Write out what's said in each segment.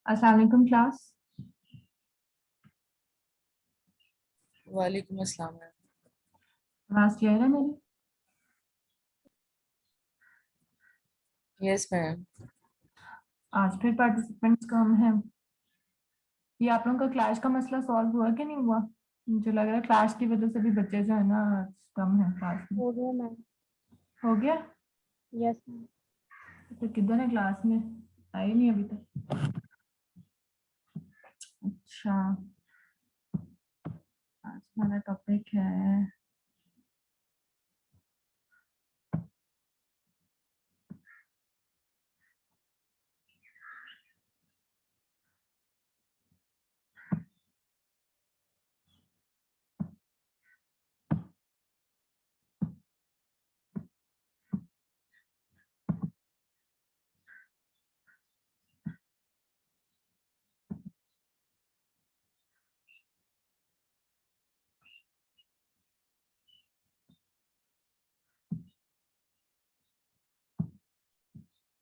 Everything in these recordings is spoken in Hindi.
अस्सलाम वालेकुम क्लास। वालेकुम अस्सलाम मैम। आवाज क्लियर है मेरी? Yes ma'am. आज फिर पार्टिसिपेंट्स कम हैं। ये आप लोगों का क्लास का मसला सॉल्व हुआ कि नहीं हुआ? मुझे लग रहा है क्लास की वजह से भी बच्चे जो है ना कम है क्लास में। हो गया मैम। हो गया? Yes ma'am. तो किधर है क्लास में? आई नहीं अभी तक। अच्छा, आज हमारा टॉपिक है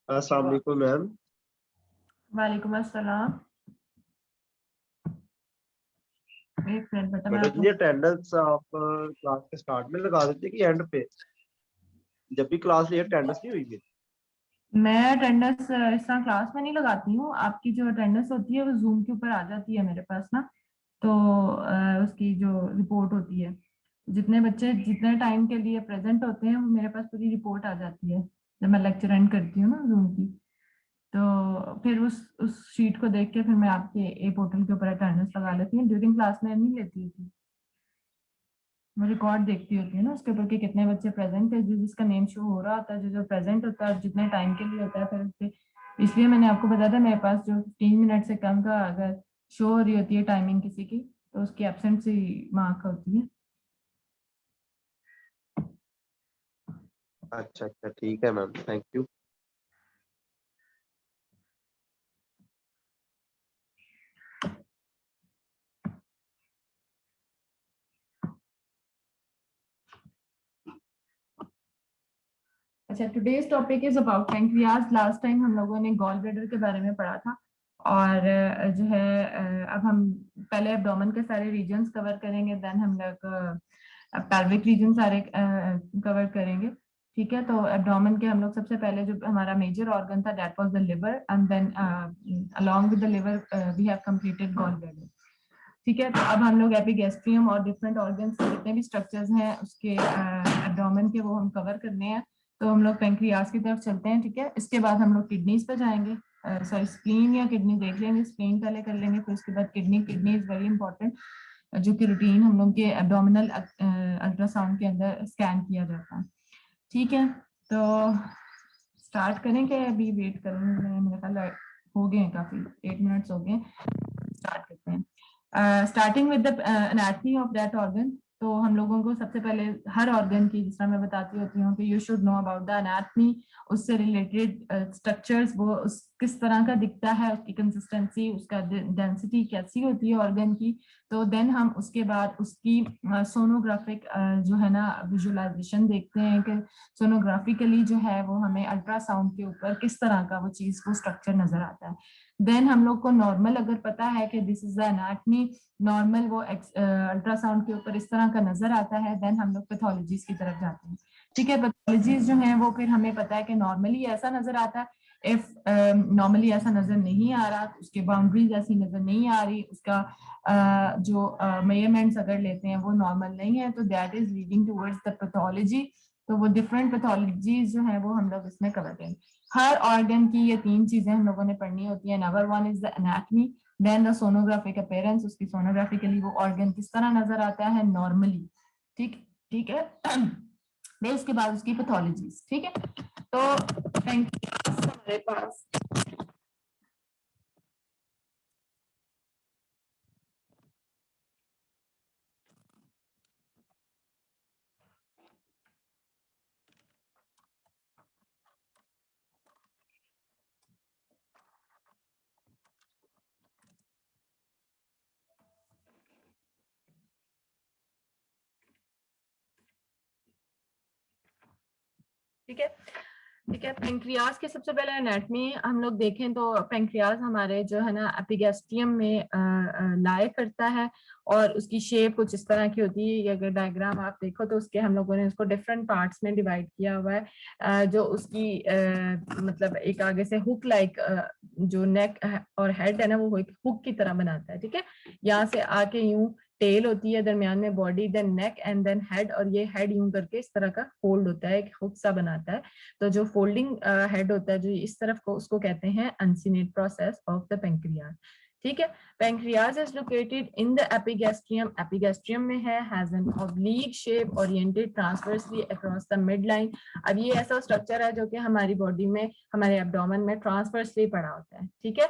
अस्सलाम वालेकुम मैम। वालेकुम अस्सलाम। एक मिनट बेटा, मैं मैडम आपको जी अटेंडेंस आप क्लास के स्टार्ट में लगा देते कि एंड पे? जब भी क्लास ली अटेंडेंस नहीं हुई है। मैं अटेंडेंस इस तरह क्लास में नहीं लगाती हूँ। आपकी जो अटेंडेंस होती है वो जूम के ऊपर आ जाती है मेरे पास ना। तो उसकी जो रिपोर्ट होती है, जितने बच्चे जितने टाइम के लिए प्रेजेंट होते हैं वो मेरे पास पूरी रिपोर्ट आ जाती है जब मैं लेक्चर एंड करती हूँ ना जूम की। तो फिर उस शीट को देख के फिर मैं आपके ए पोर्टल के ऊपर अटेंडेंस लगा लेती हूँ। ड्यूरिंग क्लास में नहीं लेती थी, मैं रिकॉर्ड देखती होती हूँ ना उसके ऊपर कि कितने बच्चे प्रेजेंट है, जिसका नेम शो हो रहा होता है, जो जो प्रेजेंट होता है और जितने टाइम के लिए होता है फिर उसके। इसलिए मैंने आपको बताया था मेरे पास जो 15 मिनट से कम का अगर शो हो रही होती है टाइमिंग किसी की, तो उसकी एब्सेंसी मार्क होती है। अच्छा अच्छा ठीक है मैम, थैंक यू। अच्छा, today's topic is about pancreas. Last time हम लोगों ने गॉल ब्लैडर के बारे में पढ़ा था और जो है अब हम पहले एब्डोमेन के सारे रीजन्स कवर करेंगे, देन हम लोग पेल्विक रीजन सारे कवर करेंगे। ठीक है, तो एब्डोमेन के हम लोग सबसे पहले जो हमारा मेजर ऑर्गन था that was the liver, and then along with the liver we have completed gall bladder. ठीक है, तो अब हम लोग एपिगैस्ट्रियम और डिफरेंट ऑर्गन्स के जितने भी स्ट्रक्चर्स हैं उसके एब्डोमेन के वो हम कवर करने हैं। तो हम लोग पेंक्रियाज की तरफ चलते हैं। ठीक है, इसके बाद हम लोग किडनीज पे जाएंगे, सॉरी स्प्लीन या किडनी देख लेंगे। स्प्लीन पहले कर लेंगे, फिर उसके बाद kidney. Kidney is very important, जो कि रूटीन हम लोग के एब्डोमिनल अल्ट्रासाउंड के अंदर स्कैन किया जाता है। ठीक है, तो स्टार्ट करें कि अभी वेट करेंगे? मेरे ख्याल हो गए हैं काफी, 8 मिनट्स हो गए। स्टार्ट करते हैं। Starting with the anatomy of that organ. तो हम लोगों को सबसे पहले हर ऑर्गन की, जिस तरह मैं बताती होती हूँ कि you should know about the anatomy, उससे रिलेटेड स्ट्रक्चर्स, वो उस किस तरह का दिखता है, उसकी कंसिस्टेंसी, उसका डेंसिटी कैसी होती है ऑर्गन की। तो देन हम उसके बाद उसकी सोनोग्राफिक जो है ना विजुअलाइजेशन देखते हैं कि सोनोग्राफिकली जो है वो हमें अल्ट्रासाउंड के ऊपर किस तरह का वो चीज, वो स्ट्रक्चर नजर आता है। देन हम लोग को नॉर्मल अगर पता है कि this is the anatomy, normal वो अल्ट्रासाउंड के ऊपर इस तरह का नजर आता है, देन हम लोग पैथोलॉजीज की तरफ जाते हैं। ठीक है, पैथोलॉजीज जो है वो फिर हमें पता है कि नॉर्मली ऐसा नजर आता है। इफ नॉर्मली ऐसा नजर नहीं आ रहा, उसके बाउंड्रीज ऐसी नजर नहीं आ रही, उसका जो मेजरमेंट्स अगर लेते हैं वो नॉर्मल नहीं है, तो that is leading towards the pathology. तो वो डिफरेंट पैथोलॉजीज जो है वो हम लोग इसमें कवर करेंगे। हर ऑर्गन की ये 3 चीजें हम लोगों ने पढ़नी होती है। Number 1 is the anatomy, then the sonographic appearance, उसकी सोनोग्राफिकली वो ऑर्गन किस तरह नजर आता है नॉर्मली। ठीक ठीक है फिर उसके बाद उसकी पैथोलॉजीज। ठीक है, तो हमारे पास ठीक है, ठीक है। पेंक्रियाज के सबसे पहले एनाटमी हम लोग देखें तो पेंक्रियाज हमारे जो है ना एपिगैस्ट्रियम में लाए करता है और उसकी शेप कुछ इस तरह की होती है। ये अगर डायग्राम आप देखो तो उसके हम लोगों ने उसको डिफरेंट पार्ट्स में डिवाइड किया हुआ है। जो उसकी मतलब एक आगे से हुक लाइक जो नेक और हेड है ना वो एक हुक की तरह बनाता है। ठीक है, यहाँ से आके यूं टेल होती है, दरमियान में body, then neck and then head, और ये हेड यूं करके इस तरह का फोल्ड होता है, एक हुक सा बनाता है। तो जो फोल्डिंग हेड होता है जो इस तरफ को, उसको कहते हैं uncinate process of the pancreas. ठीक है, pancreas is located in the epigastrium, epigastrium में है, has an oblique shape oriented transversely across the mid line. अब ये ऐसा स्ट्रक्चर है जो कि हमारी बॉडी में, हमारे एब्डोमेन में ट्रांसवर्सली पड़ा होता है। ठीक है,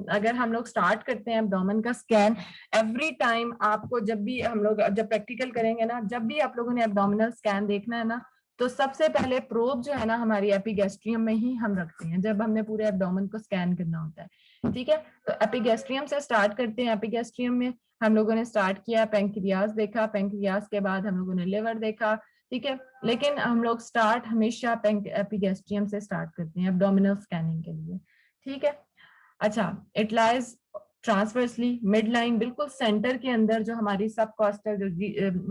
अगर हम लोग स्टार्ट करते हैं एब्डोमेन का स्कैन, एवरी टाइम आपको जब भी हम लोग जब प्रैक्टिकल करेंगे ना, जब भी आप लोगों ने एब्डोमिनल स्कैन देखना है ना, तो सबसे पहले प्रोब जो है ना हमारी एपिगैस्ट्रियम में ही हम रखते हैं जब हमने पूरे एब्डोमेन को स्कैन करना होता है। ठीक है, तो एपिगैस्ट्रियम से स्टार्ट करते हैं। एपिगैस्ट्रियम में हम लोगों ने स्टार्ट किया, पेंक्रियाज देखा, पेंक्रियाज के बाद हम लोगों ने लिवर देखा। ठीक है, लेकिन हम लोग स्टार्ट हमेशा एपिगैस्ट्रियम से स्टार्ट करते हैं एब्डोमिनल स्कैनिंग के लिए। ठीक है, अच्छा, it lies transversely mid line, बिल्कुल सेंटर के अंदर जो हमारी सब कॉस्टल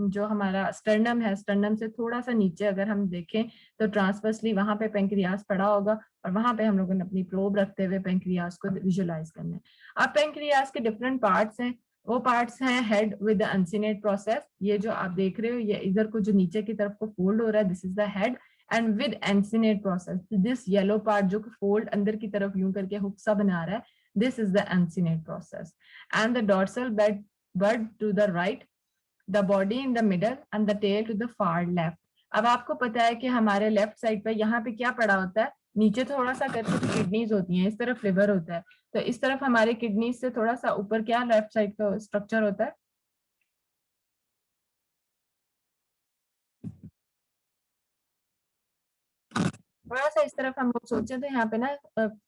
जो हमारा स्टर्नम है, स्टर्नम से थोड़ा सा नीचे अगर हम देखें तो ट्रांसवर्सली वहां पे पेंक्रियाज पड़ा होगा और वहां पे हम लोगों ने अपनी प्रोब रखते हुए पेंक्रियाज को विजुलाइज करना है। अब पेंक्रियाज के डिफरेंट पार्ट्स हैं, वो पार्ट्स हैं हेड विद अनसिनेट प्रोसेस, ये जो आप देख रहे हो ये इधर को जो नीचे की तरफ को फोल्ड हो रहा है, this is the head, and with uncinate process, this yellow part जो फोल्ड अंदर की तरफ यूं करके हुक सा बना रहा है, this is the uncinate process, and the dorsal bud to the right, the body in the middle and the tail to the far left। अब आपको पता है कि हमारे लेफ्ट साइड पे यहाँ पे क्या पड़ा होता है, नीचे थोड़ा सा करके किडनीज होती हैं, इस तरफ लिवर होता है, तो इस तरफ हमारे किडनीज से थोड़ा सा ऊपर क्या लेफ्ट साइड का स्ट्रक्चर होता है, थोड़ा सा इस तरफ हम लोग सोचे तो यहाँ पे ना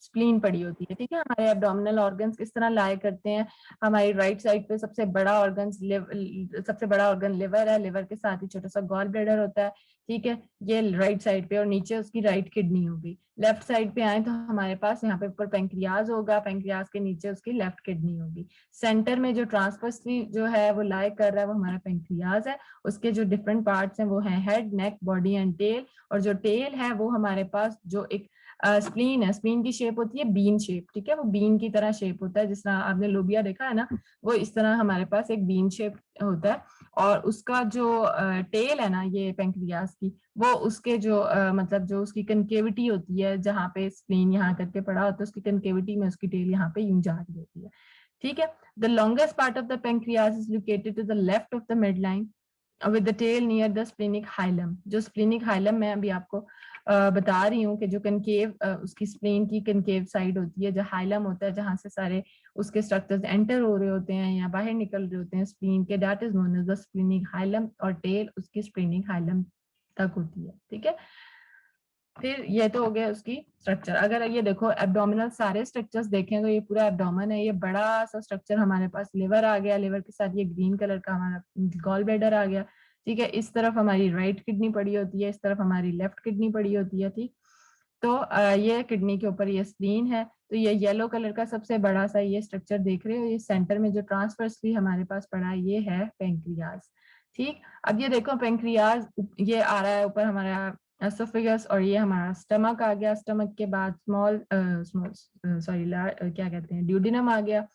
स्प्लीन पड़ी होती है। ठीक है, हमारे एब्डोमिनल ऑर्गन्स किस तरह लाए करते हैं, हमारी राइट साइड पे सबसे बड़ा ऑर्गन सबसे बड़ा ऑर्गन लिवर है, लिवर के साथ ही छोटा सा गॉल ब्लैडर होता है। ठीक है, ये राइट साइड पे, और नीचे उसकी राइट किडनी होगी। लेफ्ट साइड पे आए तो हमारे पास यहाँ पे ऊपर पेंक्रियाज होगा, पेंक्रियाज के नीचे उसकी लेफ्ट किडनी होगी। सेंटर में जो ट्रांसवर्सली जो है वो लाए कर रहा है वो हमारा पेंक्रियाज है। उसके जो डिफरेंट पार्ट्स हैं वो हैं head, neck, body and tail, और जो टेल है वो हमारे पास जो एक स्प्लीन है, स्प्लीन की शेप होती है बीन शेप। ठीक है, वो बीन की तरह शेप होता है, जिस तरह आपने लोबिया देखा है ना, वो इस तरह हमारे पास एक बीन शेप होता है। और उसका जो टेल है ना ये पेंक्रियाज की, वो उसके जो मतलब जो उसकी कनकेविटी होती है, जहाँ पे स्प्लीन यहाँ करके पड़ा होता है, उसकी कनकेविटी में उसकी टेल यहाँ पे यूं जा रही होती है। ठीक है, the longest part of the pancreas is located to the left of the mid line with the tail near the splenic hilum. जो स्प्लेनिक हाइलम मैं अभी आपको बता रही हूँ कि जो कनकेव उसकी स्प्लेन की कनकेव साइड होती है, जो हाइलम होता है जहां से सारे उसके स्ट्रक्चर्स एंटर हो रहे होते हैं या बाहर निकल रहे होते हैं स्प्लीन के, that is known as the splenic hilum, और टेल उसकी स्प्लेनिक हाइलम तक होती है। ठीक है, फिर ये तो हो गया उसकी स्ट्रक्चर। अगर ये देखो एब्डोमिनल सारे स्ट्रक्चर्स देखें तो ये पूरा एब्डोमेन है, ये बड़ा सा स्ट्रक्चर हमारे पास, लिवर आ गया, लिवर के साथ ये ग्रीन कलर का हमारा गॉल ब्लैडर आ गया। ठीक है, इस तरफ हमारी राइट किडनी पड़ी होती है, इस तरफ हमारी लेफ्ट किडनी पड़ी होती है। ठीक, तो ये किडनी के ऊपर ये स्प्लीन है, तो ये येलो कलर का सबसे बड़ा सा ये स्ट्रक्चर देख रहे हो, ये सेंटर में जो ट्रांसवर्सली हमारे पास पड़ा है ये है पेंक्रियाज। ठीक, अब ये देखो पेंक्रियाज ये आ रहा है ऊपर हमारा एसोफेगस, और ये हमारा स्टमक आ गया, स्टमक के बाद स्मॉल सॉरी क्या कहते हैं ड्यूडिनम आ गया,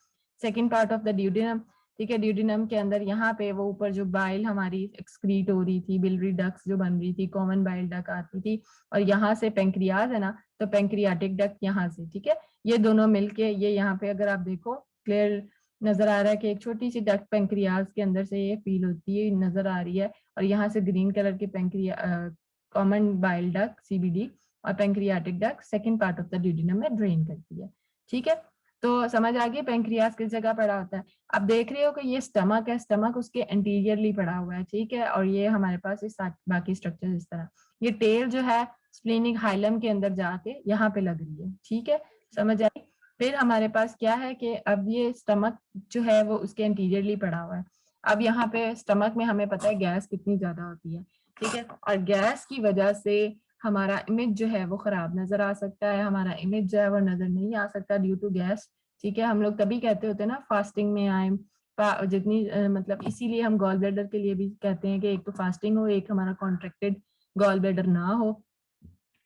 second part of the duodenum. ठीक है, ड्यूडिनम के अंदर यहाँ पे वो ऊपर जो बाइल हमारी एक्सक्रीट हो रही थी, बिलरी डक्स जो बन रही थी, कॉमन बाइल डक आती थी, और यहाँ से पेंक्रियाज है ना, तो पेंक्रियाटिक डक्ट यहाँ से। ठीक है, ये दोनों मिलके ये यहाँ पे अगर आप देखो क्लियर नजर आ रहा है कि एक छोटी सी डक्ट पेंक्रियाज के अंदर से ये फील होती है, नजर आ रही है, और यहाँ से ग्रीन कलर की पेंक्रिया कॉमन बाइल डक्ट सीबीडी और pancreatic duct second part of the duodenum में ड्रेन करती है। ठीक है, तो समझ आ गई पेंक्रियाज किस जगह पड़ा होता है। अब देख रहे हो कि ये स्टमक है, स्टमक उसके एंटीरियरली पड़ा हुआ है। ठीक है, और ये हमारे पास इस बाकी स्ट्रक्चर इस तरह, ये टेल जो है स्प्लेनिक हाइलम के अंदर जाके यहाँ पे लग रही है। ठीक है, समझ आई। फिर हमारे पास क्या है कि अब ये स्टमक जो है वो उसके एंटीरियरली पड़ा हुआ है। अब यहाँ पे स्टमक में हमें पता है गैस कितनी ज्यादा होती है। ठीक है, और गैस की वजह से हमारा इमेज जो है वो खराब नजर आ सकता है, हमारा इमेज जो है वो नजर नहीं आ सकता ड्यू टू गैस। ठीक है, हम लोग तभी कहते होते हैं ना फास्टिंग में आए, जितनी मतलब इसीलिए हम गॉल ब्लैडर के लिए भी कहते हैं कि एक तो फास्टिंग हो, एक हमारा कॉन्ट्रैक्टेड गॉल ब्लैडर ना हो।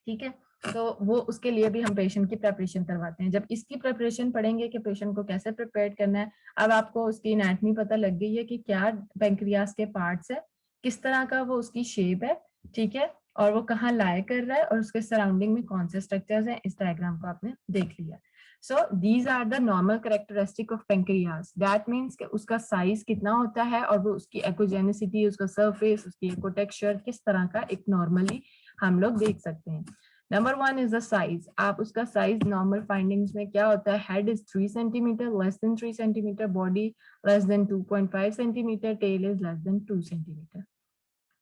ठीक है, तो वो उसके लिए भी हम पेशेंट की प्रिपरेशन करवाते हैं। जब इसकी प्रिपरेशन पढ़ेंगे कि पेशेंट को कैसे प्रिपेयर करना है, अब आपको उसकी एनाटमी पता लग गई है कि क्या पेंक्रियास के पार्ट्स है, किस तरह का वो उसकी शेप है, ठीक है, और वो कहाँ लाए कर रहा है और उसके सराउंडिंग में कौन से स्ट्रक्चर्स हैं, इस डायग्राम को आपने देख लिया। So these are the normal characteristic of pancreas. That means कि उसका साइज कितना होता है और वो उसकी एकोजेनिसिटी, उसका सरफेस, उसकी एको टेक्सचर किस तरह का एक नॉर्मली हम लोग देख सकते हैं। Number one is the size. आप उसका साइज नॉर्मल फाइंडिंग्स में क्या होता है, head is 3 centimetre, less than 3 centimetre, body less than 2.5 centimetre, tail is less than 2 centimetre.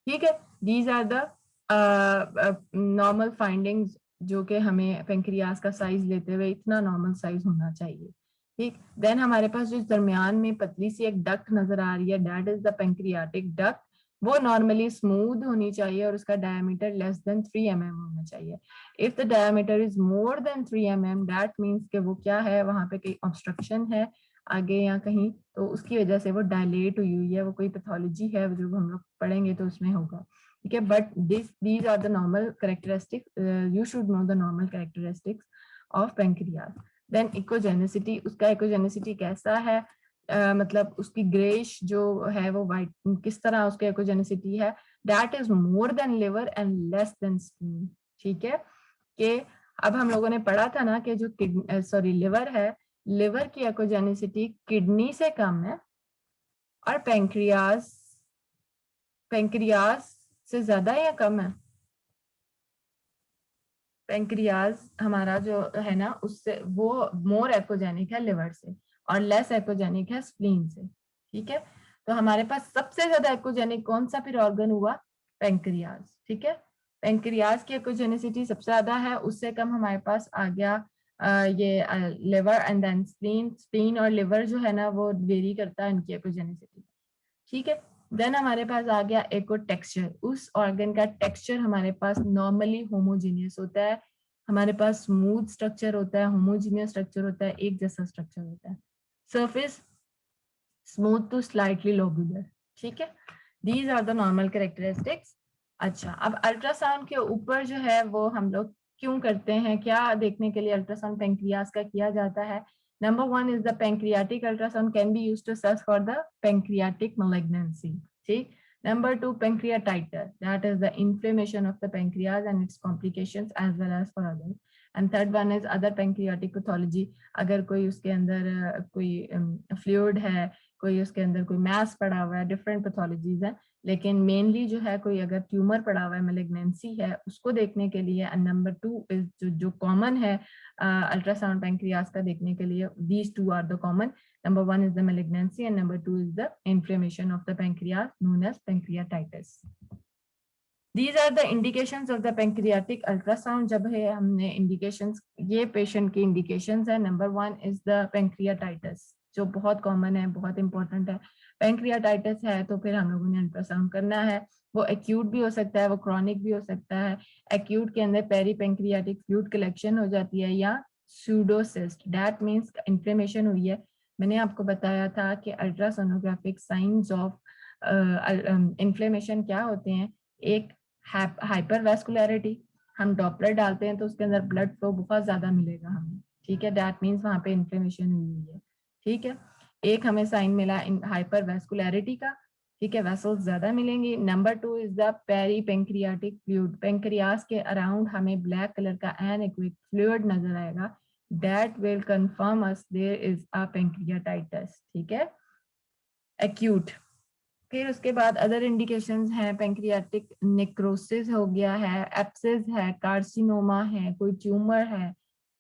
ठीक है, these are the normal findings जो कि हमें पेंक्रियास का साइज लेते हुए इतना नॉर्मल साइज होना चाहिए। ठीक, देन हमारे पास जो दरमियान में पतली सी एक डक्ट नजर आ रही है, that is the pancreatic duct. वो नॉर्मली स्मूथ होनी चाहिए और उसका डायमीटर लेस देन 3 mm होना चाहिए। If the diameter is more than 3 mm, that means कि वो क्या है, वहां पे कहीं ऑब्स्ट्रक्शन है आगे या कहीं, तो उसकी वजह से वो डायलेट हुई है, वो कोई पैथोलॉजी है जो हम लोग पढ़ेंगे तो उसमें होगा। ठीक है, but these are the normal characteristics. You should know the normal characteristics of pancreas. Then echogenicity, उसका echogenicity कैसा है, मतलब उसकी ग्रेश जो है वो वाइट, किस तरह उसकी echogenicity है, that is more than liver and less than spleen। ठीक है, कि अब हम लोगों ने पढ़ा था ना कि जो लिवर है, लिवर की echogenicity किडनी से कम है और पेंक्रियास पेंक्रियास से ज्यादा या कम है। पेंक्रियाज हमारा जो है ना, उससे वो मोर एकोजेनिक है लिवर से और लेस एकोजेनिक है स्प्लीन से। ठीक है, तो हमारे पास सबसे ज्यादा एकोजेनिक कौन सा फिर ऑर्गन हुआ, पेंक्रियाज। ठीक है, पेंक्रियाज की एकोजेनिसिटी सबसे ज्यादा है, उससे कम हमारे पास आ गया ये liver and then spleen. Spleen और लिवर जो है ना वो वेरी करता है इनकी एकोजेनिसिटी। ठीक है, देन हमारे पास आ गया एको टेक्सचर। उस ऑर्गन का टेक्सचर हमारे पास नॉर्मली होमोजीनियस होता है, हमारे पास स्मूथ स्ट्रक्चर होता है, होमोजीनियस स्ट्रक्चर होता है, एक जैसा स्ट्रक्चर होता है, surface smooth to slightly lobular. ठीक है, these are the normal characteristics. अच्छा, अब अल्ट्रासाउंड के ऊपर जो है वो हम लोग क्यों करते हैं, क्या देखने के लिए अल्ट्रासाउंड पेंक्रियास का किया जाता है। Number one is the pancreatic ultrasound can be used to search for the pancreatic malignancy. ठीक, number two, pancreatitis, that is the inflammation of the pancreas and its complications as well as for others. And third one is other pancreatic pathology, अगर कोई उसके अंदर कोई फ्लूइड है, कोई उसके अंदर कोई मैस पड़ा हुआ है, डिफरेंट पैथोलॉजीज है, लेकिन मेनली जो है कोई अगर ट्यूमर पड़ा हुआ है, मेलिग्नेंसी है, उसको देखने के लिए। एंड नंबर टू इज जो कॉमन है अल्ट्रासाउंड पेंक्रियास का देखने के लिए, these two are the common. Number one is the malignancy and number two is the inflammation of the pancreas known as pancreatitis. These are the indications of the pancreatic ultrasound. जब है हमने indications, ये patient की indications है। Number one is the pancreatitis, जो बहुत common है, बहुत important है। pancreatitis है तो फिर हम लोगों ने अल्ट्रासाउंड करना है। वो acute भी हो सकता है, वो chronic भी हो सकता है। acute के अंदर पेरीपेंक्रियाटिक फ्लूइड कलेक्शन हो जाती है या pseudocyst, that means inflammation हुई है। मैंने आपको बताया था कि अल्ट्रासोनोग्राफिक साइंस ऑफ इन्फ्लेमेशन क्या होते हैं। एक हाइपरवैस्कुलरिटी, हम डॉपलर डालते हैं तो उसके अंदर ब्लड फ्लो बहुत ज्यादा मिलेगा हमें। ठीक है, दैट मीन्स वहां पे इन्फ्लेमेशन हुई है। ठीक है, एक हमें साइन मिला हाइपरवैस्कुलरिटी का। ठीक है, वेसल्स ज्यादा मिलेंगी। Number two is the peri pancreatic fluid, pancreas के अराउंड हमें ब्लैक कलर का एनेक्विक फ्लूइड नजर आएगा, that will confirm us there is a pancreatitis. ठीक है, एक्यूट। फिर उसके बाद अदर इंडिकेशंस हैं, पेंक्रियाटिक नेक्रोसिस हो गया है, एप्सिस है, कार्सिनोमा है, कोई ट्यूमर है।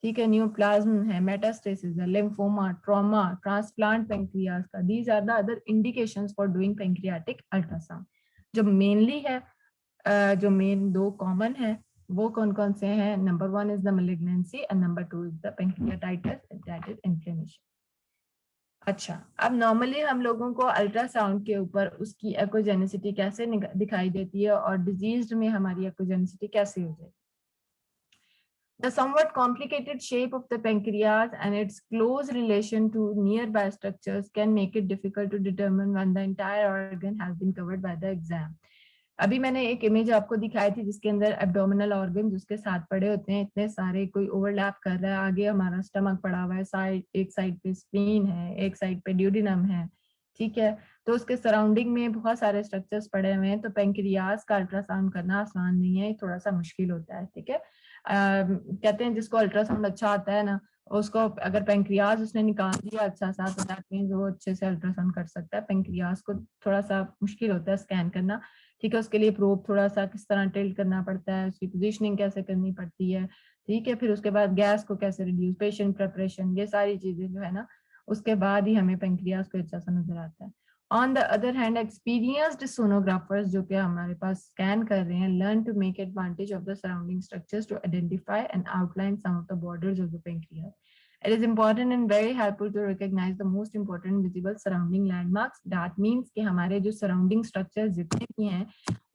ठीक है, न्यूप्लाज्म है, मेटास्टेसिस है, लिम्फोमा, ट्रॉमा, ट्रांसप्लांट पेंक्रियास का। These are the other indications for doing pancreatic ultrasound. जो मेनली है, जो मेन दो कॉमन है वो कौन कौन से हैं। Number one is the malignancy and number two is the pancreatitis, that is inflammation. अच्छा, अब नॉर्मली हम लोगों को अल्ट्रासाउंड के ऊपर उसकी एकोजेनिसिटी कैसे दिखाई देती है और डिजीज में हमारी एकोजेनिसिटी कैसे हो जाएगी। The somewhat complicated shape of the pancreas and its close relation to nearby structures can make it difficult to determine when the entire organ has been covered by the exam. अभी मैंने एक इमेज आपको दिखाई थी जिसके अंदर एब्डोमिनल ऑर्गन जिसके साथ पड़े होते हैं, इतने सारे कोई ओवरलैप कर रहा है, आगे हमारा स्टमक पड़ा हुआ है, साइड एक साइड पे स्प्लीन है, एक साइड पे ड्यूडिनम है, ठीक है, तो उसके सराउंडिंग में बहुत सारे स्ट्रक्चर्स पड़े हुए हैं, तो पेंक्रियाज का अल्ट्रासाउंड करना आसान नहीं है, थोड़ा सा मुश्किल होता है, ठीक है। कहते हैं जिसको अल्ट्रासाउंड अच्छा आता है ना, उसको अगर पेंक्रियाज उसने निकाल दिया अच्छा सा, तो दैट मींस वो अच्छे से अल्ट्रासाउंड कर सकता है। पेंक्रियाज को थोड़ा सा मुश्किल होता है स्कैन करना, ठीक है, उसके लिए प्रोब थोड़ा सा किस तरह टिल्ट करना पड़ता है, उसकी पोजीशनिंग कैसे करनी पड़ती है, ठीक है, फिर उसके बाद गैस को कैसे रिड्यूस, पेशेंट प्रेपरेशन, ये सारी चीजें जो है ना, उसके बाद ही हमें पेंक्रियाज को अच्छा सा नजर आता है। On the other hand experienced sonographers जो कि हमारे पास स्कैन कर रहे हैं, learn to make advantage of the surrounding structures to identify and outline some of the borders of the pancreas. It is important and very helpful to recognize the most important visible surrounding landmarks. That means कि हमारे जो surrounding structures जितने भी हैं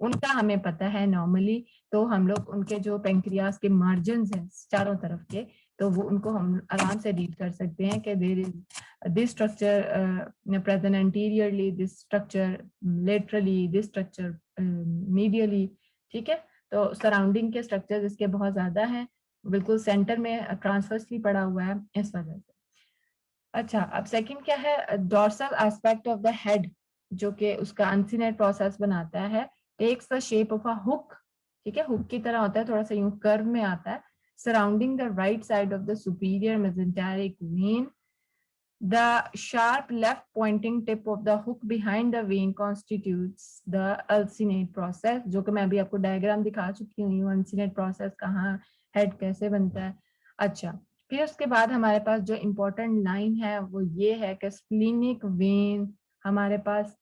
उनका हमें पता है नॉर्मली, तो हम लोग उनके जो पेंक्रियाज के मार्जिन्स हैं चारों तरफ के, तो वो उनको हम आराम से रीड कर सकते हैं कि there is this structure present anteriorly, this structure laterally, this structure medially, ठीक है। तो सराउंडिंग के स्ट्रक्चर इसके बहुत ज्यादा हैं, बिल्कुल सेंटर में ट्रांसवर्सली पड़ा हुआ है इस वजह से। अच्छा, अब सेकंड क्या है, dorsal aspect of the head जो कि उसका अनसिनेट प्रोसेस बनाता है, takes the shape of a hook, ठीक है, हुक की तरह होता है, थोड़ा सा यूं कर्व में आता है, surrounding the right side of the superior mesenteric when. The sharp left pointing tip of the hook behind the vein constitutes the alcinate process, जो कि मैं अभी आपको डायग्राम दिखा चुकी हूँ, alcinate process कहाँ, हेड कैसे बनता है। अच्छा, फिर उसके बाद हमारे पास जो इम्पोर्टेंट लाइन है वो ये है कि स्प्लीनिक वेन हमारे पास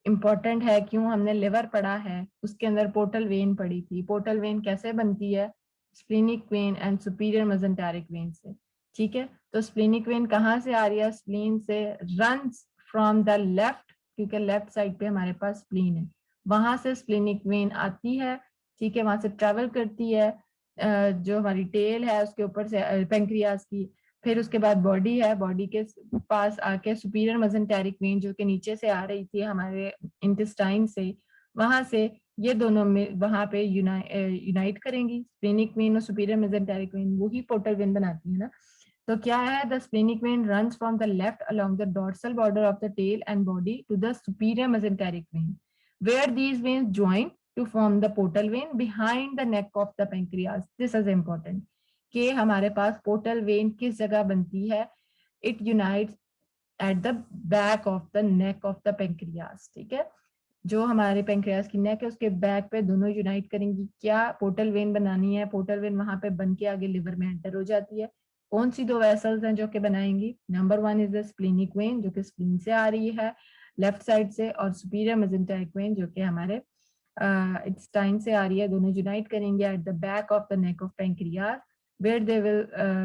इम्पोर्टेंट है, क्यों, हमने लिवर पढ़ा है, उसके अंदर पोर्टल वेन पड़ी थी, पोर्टल वेन कैसे बनती है, splenic when and superior mesenteric when से, ठीक है। तो स्प्लीनिक वेन कहाँ से आ रही है, स्प्लीन से, रन्स फ्रॉम द लेफ्ट, क्योंकि लेफ्ट साइड पे हमारे पास स्प्लीन है, वहां से स्प्लीनिक वेन आती है, ठीक है, वहां से ट्रेवल करती है, जो हमारी टेल है उसके ऊपर से पेंक्रियाज की, फिर उसके बाद बॉडी है, बॉडी के पास आके सुपीरियर मेसेंटेरिक वेन जो कि नीचे से आ रही थी हमारे इंटेस्टाइन से, वहां से ये दोनों में वहां पे यूनाइट करेंगी, स्प्लीनिक वेन और सुपीरियर मेसेंटेरिक वेन, वही पोर्टल वेन बनाती है ना। तो क्या है, the splenic vein runs from the left along the dorsal border of the tail and body to the superior mesenteric vein, where these veins join to form the portal vein behind the neck of the pancreas. This is important कि हमारे पास पोर्टल वेन किस जगह बनती है, it unites at the back of the neck of the pancreas, ठीक है, जो हमारे पेंक्रियाज की नेक है उसके बैक पे दोनों यूनाइट करेंगी, क्या पोर्टल वेन बनानी है, पोर्टल वेन वहां पे बन के आगे लिवर में एंटर हो जाती है। कौन सी दो वेसल्स हैं जो कि बनाएंगी, number one is the splenic when जो कि स्प्लीन से आ रही है लेफ्ट साइड से, और सुपीरियर मेसेंटेरिक वेन जो कि हमारे इंटेस्टाइन से आ रही है, दोनों यूनाइट करेंगे at the back of the neck of pancreas, where they will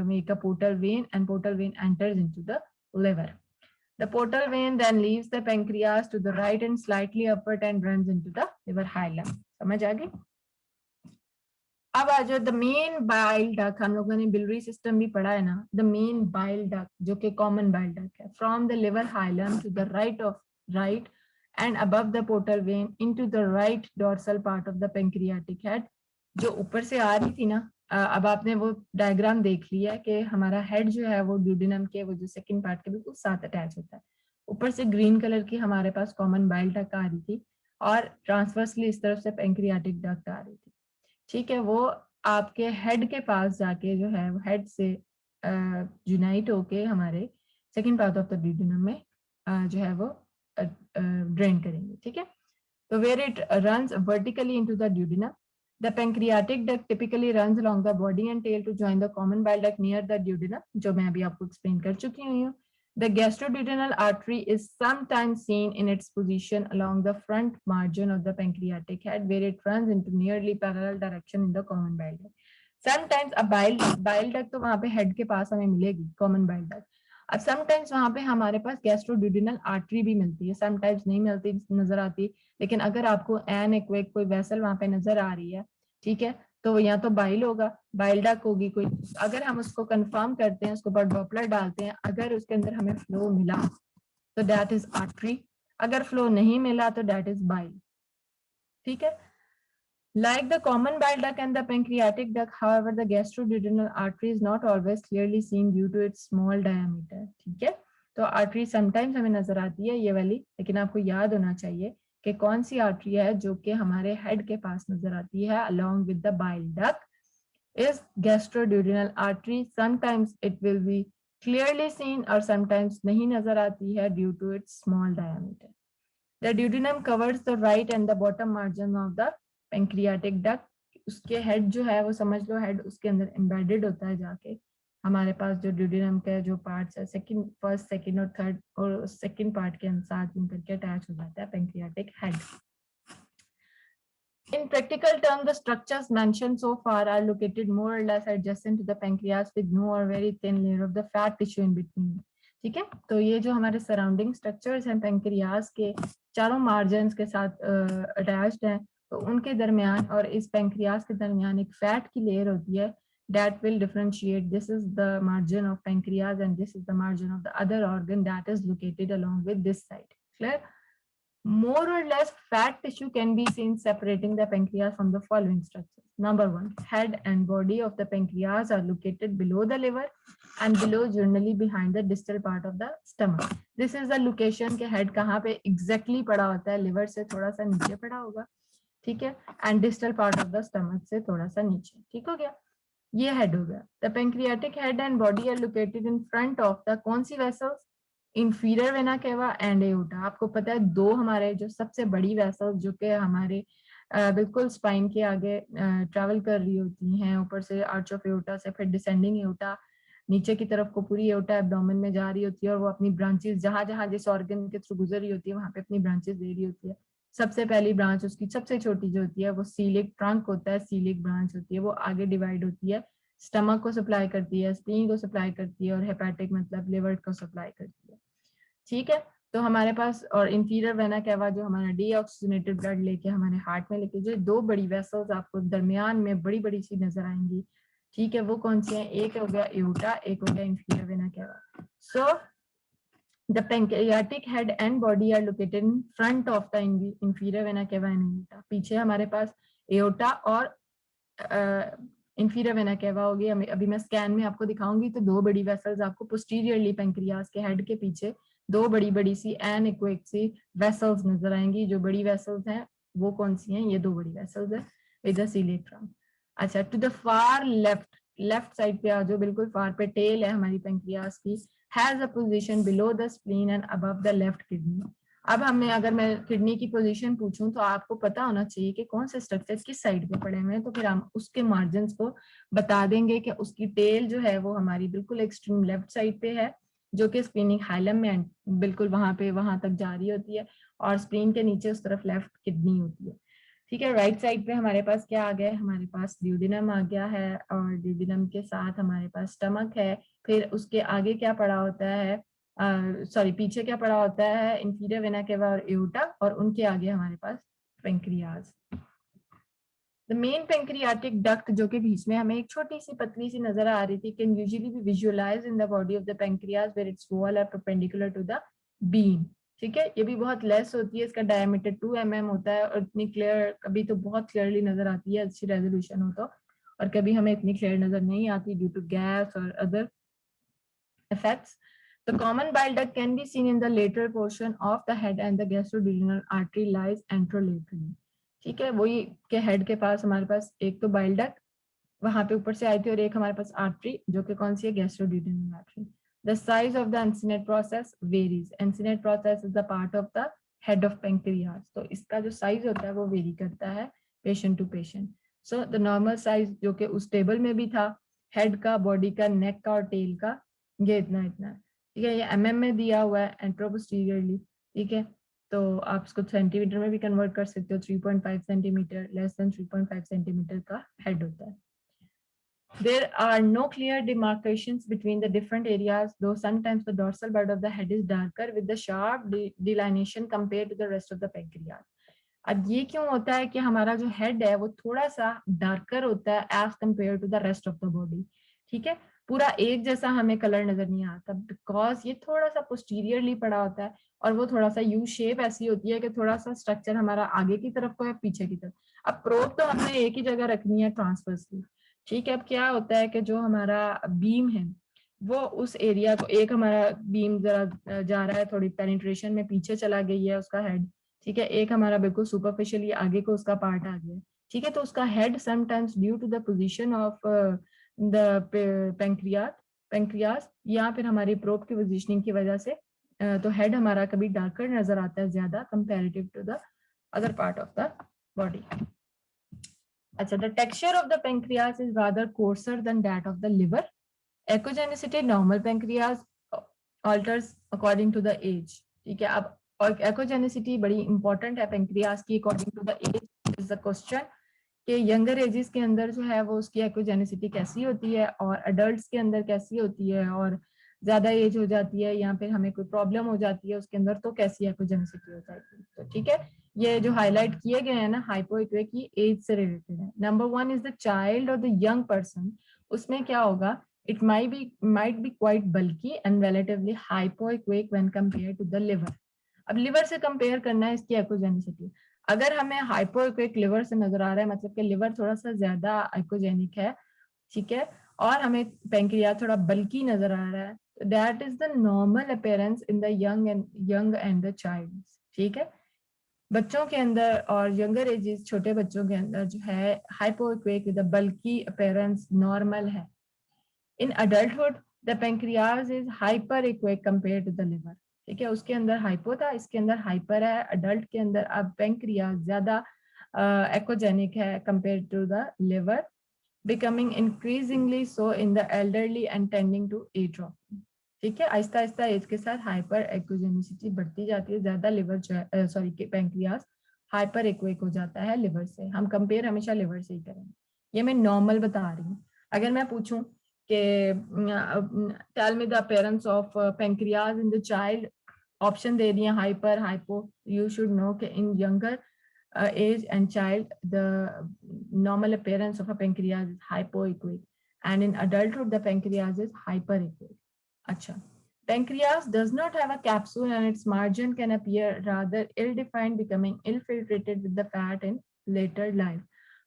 make a portal vein and portal vein enters into the liver. The portal vein then leaves the pancreas to the right and slightly upward and runs into the liver hilum. समझ आ गई। अब आ जाओ द मेन बाइल डक्ट, हम लोगों ने बिलरी सिस्टम भी पढ़ा है ना, द मेन बाइल डक्ट जो कि कॉमन बाइल डक्ट है, from the liver hilum to the right and above the portal vein into the right dorsal part of the pancreatic head, जो ऊपर से आ रही थी ना, अब आपने वो डायग्राम देख लिया है कि हमारा हेड जो है वो ड्यूडेनम के वो जो सेकंड पार्ट के बिल्कुल साथ अटैच होता है, ऊपर से ग्रीन कलर की हमारे पास कॉमन बाइल डक्ट आ रही थी और ट्रांसवर्सली इस तरफ से पेंक्रियाटिक डक्ट आ रही थी, ठीक है, वो आपके हेड के पास जाके जो है वो हेड से यूनाइट होके हमारे second part of the duodenum में जो है वो ड्रेन करेंगे, ठीक है। तो where it runs vertically into the duodenum, the pancreatic duct typically runs along the body and tail to join the common bile duct near the duodenum, जो मैं अभी आपको explain कर चुकी हूँ। The gastroduodenal artery is sometimes seen in its position along the front margin of the pancreatic head, where it runs into nearly parallel direction in the common bile duct. Sometimes a bile duct तो वहाँ पे head के पास हमें मिलेगी common bile duct. अब समटाइम्स वहां पे हमारे पास गैस्ट्रोड्यूडेनल आर्टरी भी मिलती है, समटाइम्स नहीं मिलती, नजर आती, लेकिन अगर आपको एन एक्वेक कोई वेसल वहां पे नजर आ रही है, ठीक है, तो या तो बाइल होगा, बाइल डक्ट होगी कोई, अगर हम उसको कंफर्म करते हैं, उसके ऊपर ड्रॉपलेट डालते हैं, अगर उसके अंदर हमें फ्लो मिला तो दैट इज आर्टरी, अगर फ्लो नहीं मिला तो दैट इज बाइल। ठीक है, like the common bile duct and the pancreatic duct, however the gastroduodenal artery is not always clearly seen due to its small diameter। ठीक है, तो आर्टरी समटाइम्स हमें नजर आती है ये वाली, लेकिन आपको याद होना चाहिए कि कौन सी आर्टरी है जो कि हमारे हेड के पास नजर आती है along with the bile duct is gastroduodenal artery। sometimes it will be clearly seen और sometimes नहीं नजर आती है due to its small diameter। The duodenum covers the right and the bottom margin of the pancreatic duct। उसके हेड जो है वो समझ लो हेड उसके अंदर एम्बेडेड होता है जाके, हमारे पास जो ड्यूडेनम के जो पार्ट्स है सेकंड, फर्स्ट, सेकंड और थर्ड, और सेकंड पार्ट के साथ मिलकर के अटैच हो जाता है pancreatic head. In practical terms, the structures mentioned so far are located more or less adjacent to the pancreas with no or very thin layer of the fat tissue in between। ठीक है, तो ये जो हमारे सराउंडिंग स्ट्रक्चर्स हैं पेंक्रियास के चारों मार्जिन के साथ अटैच्ड हैं, तो उनके दरमियान और इस पेंक्रियास के दरमियान एक फैट की लेयर होती है that will differentiate this is the margin of pancreas and this is the margin of the other organ that is located along with this side। Clear? More or less fat tissue can be seen separating the pancreas from the following structures। Number one, head and body of the pancreas are located below the liver and below generally behind the distal part of the stomach। This is the location के head कहाँ पे exactly पड़ा होता है, liver से थोड़ा सा नीचे पड़ा होगा, ठीक है, and distal part of the stomach से थोड़ा सा नीचे। ठीक हो गया, ये हेड हो गया। The pancreatic head and body are located in front of the कौन सी vessels? Inferior vena cava and aorta. आपको पता है दो हमारे जो सबसे बड़ी वेसल्स जो कि हमारे बिल्कुल स्पाइन के आगे ट्रैवल कर रही होती हैं, ऊपर से आर्च ऑफ एओर्टा से फिर डिसेंडिंग एओर्टा नीचे की तरफ को पूरी एओर्टा एब्डोमेन में जा रही होती है, और वो अपनी ब्रांचेस जहां जहां जिस ऑर्गन के थ्रू गुजर रही होती है वहां पे अपनी ब्रांचेस दे रही होती है। सबसे पहली ब्रांच उसकी सबसे छोटी जो होती है वो सीलिक ट्रंक होता है, सीलिक ब्रांच होती है, वो आगे डिवाइड होती है, स्टमक को सप्लाई करती है, स्प्लीन को सप्लाई करती है, और हेपेटिक मतलब लिवर को सप्लाई करती है। ठीक है, तो हमारे पास और इंफीरियर वेना केवा जो हमारा डीऑक्सीजनेटेड ब्लड लेके हमारे हार्ट में लेके, जो दो बड़ी वेसल्स आपको दरमियान में बड़ी बड़ी सी नजर आएंगी, ठीक है, वो कौन सी हैं? एक हो गया एओर्टा, एक हो गया inferior vena cava. So the pancreatic head and body are located in front of the inferior vena cava and aorta। पीछे हमारे पास एओर्टा और इंफीरियर वेना केवा होगी। अभी मैं स्कैन में आपको दिखाऊंगी, तो दो बड़ी वेसल्स आपको पोस्टीरियरली पेंक्रियास के हेड के पीछे दो बड़ी बड़ी सी एनेक्विक सी वेसल्स नजर आएंगी। जो बड़ी वेसल्स हैं वो कौन सी हैं? ये दो बड़ी वेसल्स है विद द सीलिक ट्रंक। अच्छा, to the far left, left side पे आ जाओ, बिल्कुल फार पे टेल है हमारी पेंक्रियास की, has a position below the spleen and above the left kidney. अब हमें अगर मैं किडनी की पोजीशन पूछूं तो आपको पता होना चाहिए कि कौन से स्ट्रक्चर किस साइड पे पड़े हुए हैं, तो फिर हम उसके मार्जिन को बता देंगे कि उसकी टेल जो है वो हमारी बिल्कुल एक्सट्रीम लेफ्ट साइड पे है, जो कि स्प्लीनिक हाइलम में बिल्कुल वहां तक जा रही होती है, और स्प्लीन के नीचे उस तरफ लेफ्ट किडनी होती है। ठीक है, राइट साइड पे हमारे पास क्या आ गया है? हमारे पास ड्यूडेनम आ गया है, और ड्यूडेनम के साथ हमारे पास स्टमक है, फिर उसके आगे क्या पड़ा होता है, सॉरी पीछे क्या पड़ा होता है? इंफीरियर वेना केवा और एओर्टा, और उनके आगे हमारे पास pancreas. The main pancreatic duct जो कि बीच में हमें एक छोटी सी पतली सी नजर आ रही थी, can usually be visualised in the body of the pancreas where its wall are perpendicular to the beam. ठीक है, ये भी बहुत लेस होती है, इसका डायमीटर 2 mm होता है, और इतनी क्लियर कभी तो बहुत क्लियरली नजर आती है अच्छी रेजोल्यूशन हो तो, और कभी हमें इतनी क्लियर नजर नहीं आती ड्यू टू गैस और other effects। The common bile duct can be seen in the lateral portion of the head and the gastroduodenal artery lies anterolaterally। ठीक है, वही के हेड के पास हमारे पास एक तो बाइल डक्ट वहां पे ऊपर से आई थी, और एक हमारे पास आर्टरी जो कि कौन सी है? गैस्ट्रोड्यूडेनल artery. The size of the uncinate process varies। Uncinate process is the part of the head of pancreas। तो इसका जो साइज होता है वो वेरी करता है patient to patient. So the normal size जो कि उस टेबल में भी था, हेड का, बॉडी का, नेक का और टेल का, ये इतना इतना है। ठीक है, ये mm में दिया हुआ है एंट्रोपोस्टीरियरली। ठीक है, तो आप इसको सेंटीमीटर में भी कन्वर्ट कर सकते हो। 3.5 सेंटीमीटर, लेस देन 3.5 सेंटीमीटर का हेड होता है। There are no clear demarcations between the different areas, though sometimes the dorsal bud of the head is darker with the sharp delineation compared to the rest of the pancreas। अब ये क्यों होता है कि हमारा जो हेड है वो थोड़ा सा डार्कर होता है as compare to the rest of the body, ठीक है, पूरा एक जैसा हमें कलर नजर नहीं आता बिकॉज ये थोड़ा सा पोस्टीरियरली पड़ा होता है और वो थोड़ा सा यू शेप ऐसी होती है कि थोड़ा सा स्ट्रक्चर हमारा आगे की तरफ को है पीछे की तरफ। अब प्रोब तो हमने एक ही जगह रखनी है ट्रांसवर्सली, ठीक है। अब क्या होता है कि जो हमारा बीम है वो उस एरिया को, एक हमारा बीम जरा जा रहा है थोड़ी पेनिट्रेशन में पीछे चला गई है उसका हेड, ठीक है, एक हमारा बिल्कुल सुपरफिशियली आगे को उसका पार्ट आ गया, ठीक है। तो उसका head sometimes due to the position of the pancreas या फिर हमारी प्रोब की पोजीशनिंग की वजह से तो हेड हमारा कभी डार्कर नजर आता है ज्यादा comparative to the other part of the body. अच्छा, the texture of the pancreas is rather coarser than that of the liver. Echogenicity, normal pancreas alters according to the age, ठीक है। अब और echogenicity बड़ी इंपॉर्टेंट है पेंक्रियास की according to the age is the question कि यंगर एजेस के अंदर जो है वो उसकी echogenicity कैसी होती है और अडल्ट्स के अंदर कैसी होती है, और ज्यादा एज हो जाती है या फिर हमें कोई प्रॉब्लम हो जाती है उसके अंदर तो कैसी echogenicity हो जाती है। तो ठीक है, ये जो हाईलाइट किए गए हैं ना हाइपोइक्विक की एज से रिलेटेड है। नंबर 1 इज द चाइल्ड और द यंग पर्सन, उसमें क्या होगा, it might be quite bulky and relatively hypoechoic when compared to the liver। अब लिवर से कंपेयर करना है इसकी एकोजेनिसिटी। अगर हमें हाइपोइक्विक लिवर से नजर आ रहा है मतलब कि लिवर थोड़ा सा ज्यादा एकोजेनिक है, ठीक है, और हमें पेंक्रियास थोड़ा बल्की नजर आ रहा है, that is the normal appearance in the young and the child, ठीक है। बच्चों के अंदर और यंगर एजेस छोटे बच्चों के अंदर जो है hypoechoic with bulky appearance normal है। In adulthood the pancreas is hyperechoic compare to the liver, ठीक है, उसके अंदर हाइपो था, इसके अंदर हाइपर है। अडल्ट के अंदर अब पेंक्रियाज ज्यादा एकोजेनिक है compare to the liver, becoming increasingly so in the elderly and tending to atrophy, ठीक है। आहिस्ता आहिस्ता एज के साथ हाइपर एक्विजेनिसिटी बढ़ती जाती है, ज्यादा लिवर सॉरी पेंक्रियास हाइपर एक्वेक हो जाता है लिवर से। हम कंपेयर हमेशा लिवर से ही करेंगे, ये मैं नॉर्मल बता रही हूँ। अगर मैं पूछूं कि tell me the appearance of pancreas in the child, option दे दिए hyper hypo, you should know कि in younger age and child the normal appearance of a pancreas is hypoechoic and in adulthood the pancreas is hyperechoic। अच्छा, pancreas does not have a capsule and its margin can appear rather ill-defined, becoming ill-filtrated with the fat in later life।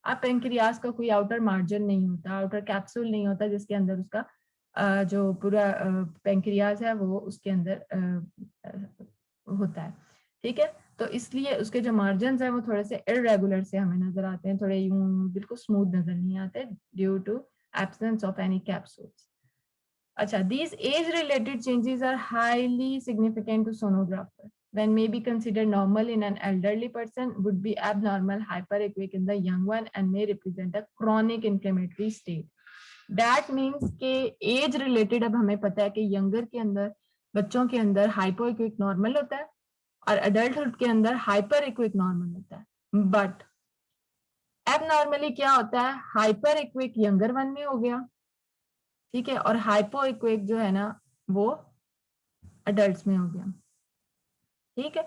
अब पेंक्रियास का कोई आउटर मार्जिन नहीं होता, आउटर कैप्सूल नहीं होता जिसके अंदर उसका जो पूरा पेंक्रियास है वो उसके अंदर होता है, ठीक है। तो इसलिए उसके जो मार्जिन है वो थोड़े से इरेगुलर से हमें नजर आते हैं, थोड़े यूं बिल्कुल स्मूथ नजर नहीं आते due to absence of any capsules. अच्छा, these age related changes are highly significant to sonographer when may be considered normal in an elderly person would be abnormal hyperechoic in the young one and may represent a chronic inflammatory state। that means के age related अब हमें पता है कि younger के अंदर बच्चों के अंदर hypoechoic normal होता है और अडल्टहुड के अंदर हाइपर इक्विक नॉर्मल होता है। बट एबनॉर्मली क्या होता है, हाइपर इक्विक यंगर वन में हो गया, ठीक है, और हाइपो इक्विक जो है ना वो अडल्ट्स में हो गया, ठीक है।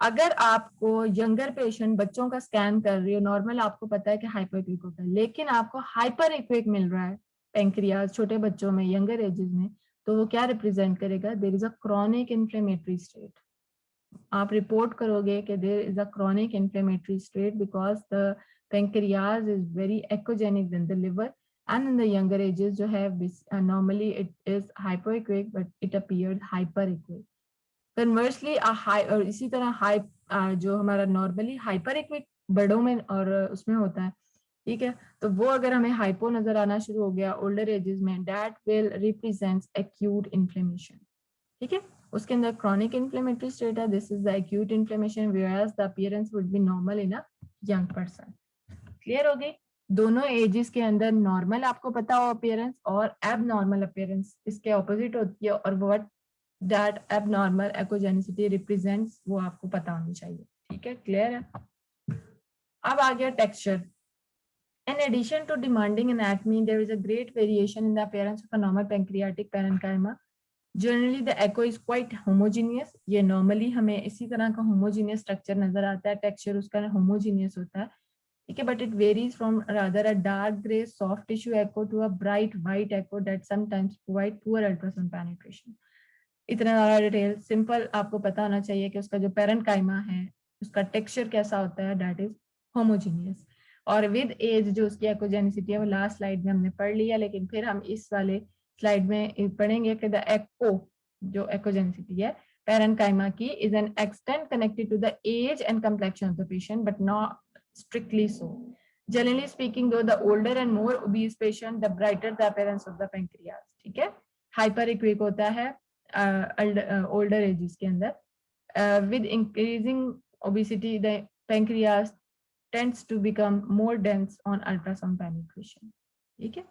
अगर आपको यंगर पेशेंट बच्चों का स्कैन कर रही हो, नॉर्मल आपको पता है कि हाइपर इक्विक होता है, लेकिन आपको हाइपर इक्विक मिल रहा है पेंक्रियास छोटे बच्चों में यंगर एजेस में, तो वो क्या रिप्रेजेंट करेगा, there is a chronic inflammatory state. आप रिपोर्ट करोगे कि there is a chronic inflammatory state because the pancreas is very echogenic than the liver and in the younger ages जो है normally it is hypoechoic but it appears hyperechoic। conversely a high और इसी तरह high जो हमारा normally hyperechoic बड़ों में और उसमें होता है, ठीक है। तो वो अगर हमें हाइपो नजर आना शुरू हो गया ओल्डर एजेस में, that will represents acute inflammation, ठीक है। उसके अंदर chronic inflammatory state है, this is the acute inflammation whereas the appearance would be normal in a young person। Clear हो गई, दोनों एजेस के अंदर नॉर्मल आपको पता हो अपीयरेंस और एबनॉर्मल अपीयरेंस इसके ऑपोजिट होती है, और व्हाट दैट एबनॉर्मल एकोजेनिसिटी रिप्रेजेंट्स वो आपको पता होनी चाहिए, ठीक है, क्लियर है। अब आ गया texture. In addition to demanding anatomy, there is a great variation in the appearance of a normal pancreatic parenchyma generally the echo is quite homogeneous, ये नॉर्मली हमें इसी तरह का होमोजीनियस स्ट्रक्चर नजर आता है, टेक्सचर उसका होमोजीनियस होता है, ठीक है, but it varies from rather a dark grey soft tissue echo to a bright white echo that sometimes provide poor ultrasound penetration. इतना ज्यादा डिटेल सिंपल आपको पता होना चाहिए कि उसका जो पेरेंकाइमा है उसका टेक्सचर कैसा होता है, दैट इज होमोजीनियस। और विद एज जो उसकी एकोजेनिसिटी है वो लास्ट स्लाइड में हमने पढ़ लिया, लेकिन फिर हम इस वाले स्लाइड में पढ़ेंगे कि द एको जो एकोजेनिसिटी है पेरेंकाइमा की is an extent connected to the age and complexion of the patient but not strictly so. Generally speaking, though, the older and more obese patient, the brighter the appearance of the pancreas. ठीक है, हाइपर इक्विक होता है ओल्डर एजेस के अंदर। with increasing obesity the pancreas tends to become more dense on ultrasound penetration. ठीक है,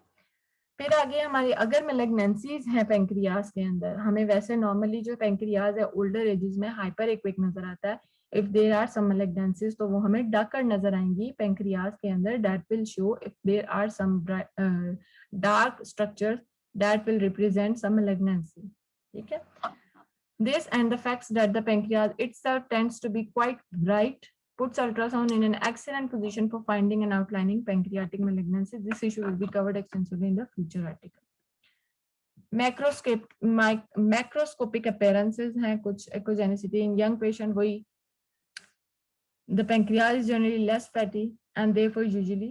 फिर आगे हमारी अगर मैलिग्नेंसीज हैं पेंक्रियाज के अंदर, हमें वैसे नॉर्मली जो पेंक्रियाज है ओल्डर एजेस में हाइपर एक्विक नजर आता है। If there are some malignancies तो वो हमें डार्कर नजर आएंगी पेंक्रियाज के अंदर, that will show if there are some dark structures that will represent some malignancy. ठीक है, this and the facts that the pancreas itself tends to be quite bright puts ultrasound in an excellent position for finding and outlining pancreatic malignancy. This issue will be covered extensively in the future article. Macroscopic appearances हैं कुछ echogenicity in young patient, वही the pancreas is generally less fatty and therefore usually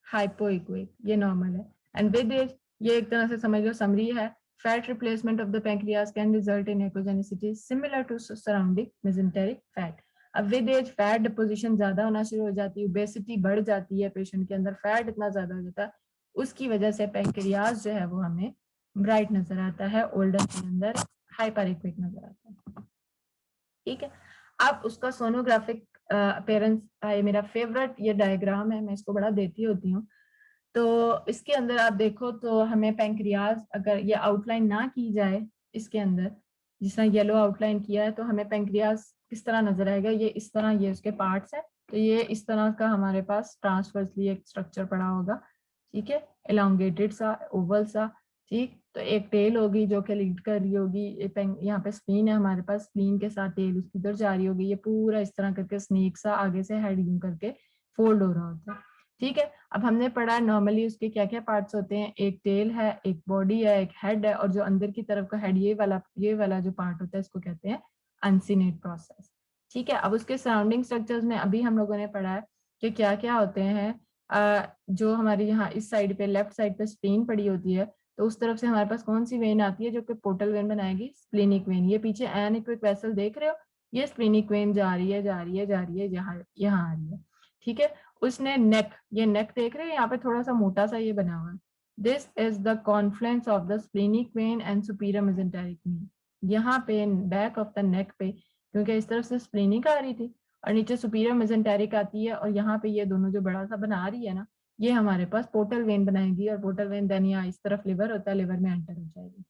hypoechoic, ये normal है, and with age ये एक तरह से समझ लो समरी है, fat replacement of the pancreas can result in echogenicity similar to surrounding mesenteric fat. अब विद एज फैट डिपोजिशन ज्यादा होना शुरू हो जाती है, ओबेसिटी बढ़ जाती है पेशेंट के अंदर, फैट इतना ज्यादा हो जाता है, उसकी वजह से पेंक्रियाज जो है वो हमें ब्राइट नजर आता है, ओल्डर के अंदर हाइपर इक्विक नजर आता है। ठीक है, अब उसका सोनोग्राफिक अपीयरेंस, ये मेरा फेवरेट ये डायग्राम है, मैं इसको बड़ा देती होती हूँ। तो इसके अंदर आप देखो तो हमें पेंक्रियाज अगर ये आउटलाइन ना की जाए इसके अंदर, जिस तरह येलो आउटलाइन किया है, तो हमें पेंक्रियाज किस तरह नजर आएगा, ये इस तरह, ये उसके पार्ट्स है, तो ये इस तरह का हमारे पास ट्रांसवर्सली एक स्ट्रक्चर पड़ा होगा। ठीक है, एलोंगेटेड सा, ओवल सा। ठीक, तो एक टेल होगी जो कि लीड कर रही होगी, यहाँ पे स्प्लीन है हमारे पास, स्प्लीन के साथ टेल उसकी इधर जा रही होगी, ये पूरा इस तरह करके स्नेक सा आगे से हेड यूं करके फोल्ड हो रहा होता है। ठीक है, अब हमने पढ़ा है नॉर्मली उसके क्या क्या पार्ट्स होते हैं, एक टेल है, एक बॉडी है, एक हेड है, और जो अंदर की तरफ का हेड, ये वाला जो पार्ट होता है इसको कहते हैं अनसीनेट प्रोसेस। ठीक है, अब उसके सराउंडिंग स्ट्रक्चर्स में अभी हम लोगों ने पढ़ा है कि क्या क्या होते हैं। जो हमारी यहाँ इस साइड पे लेफ्ट साइड पे स्प्लीन पड़ी होती है, तो उस तरफ से हमारे पास कौन सी वेन आती है जो कि पोर्टल वेन बनाएगी, स्प्लीनिक वेन। ये पीछे एनिक्विक वेसल देख रहे हो, ये स्प्लीनिक वेन जा रही है जा रही है जा रही है, यहाँ आ रही है। ठीक है, उसने नेक, ये नेक देख रहे हैं, यहाँ पे थोड़ा सा मोटा सा ये बना हुआ है, this is the Confluence of the splenic when and superior mesenteric when. यहाँ पे बैक ऑफ द नेक पे, क्योंकि इस तरफ से स्प्लीनिक आ रही थी और नीचे सुपीरियर मेसेंटेरिक आती है, और यहाँ पे ये दोनों जो बड़ा सा बना रही है ना, ये हमारे पास पोर्टल वेन बनाएगी, और पोर्टल वेन देन यहाँ इस तरफ लिवर होता है, लिवर में एंटर हो जाएगी।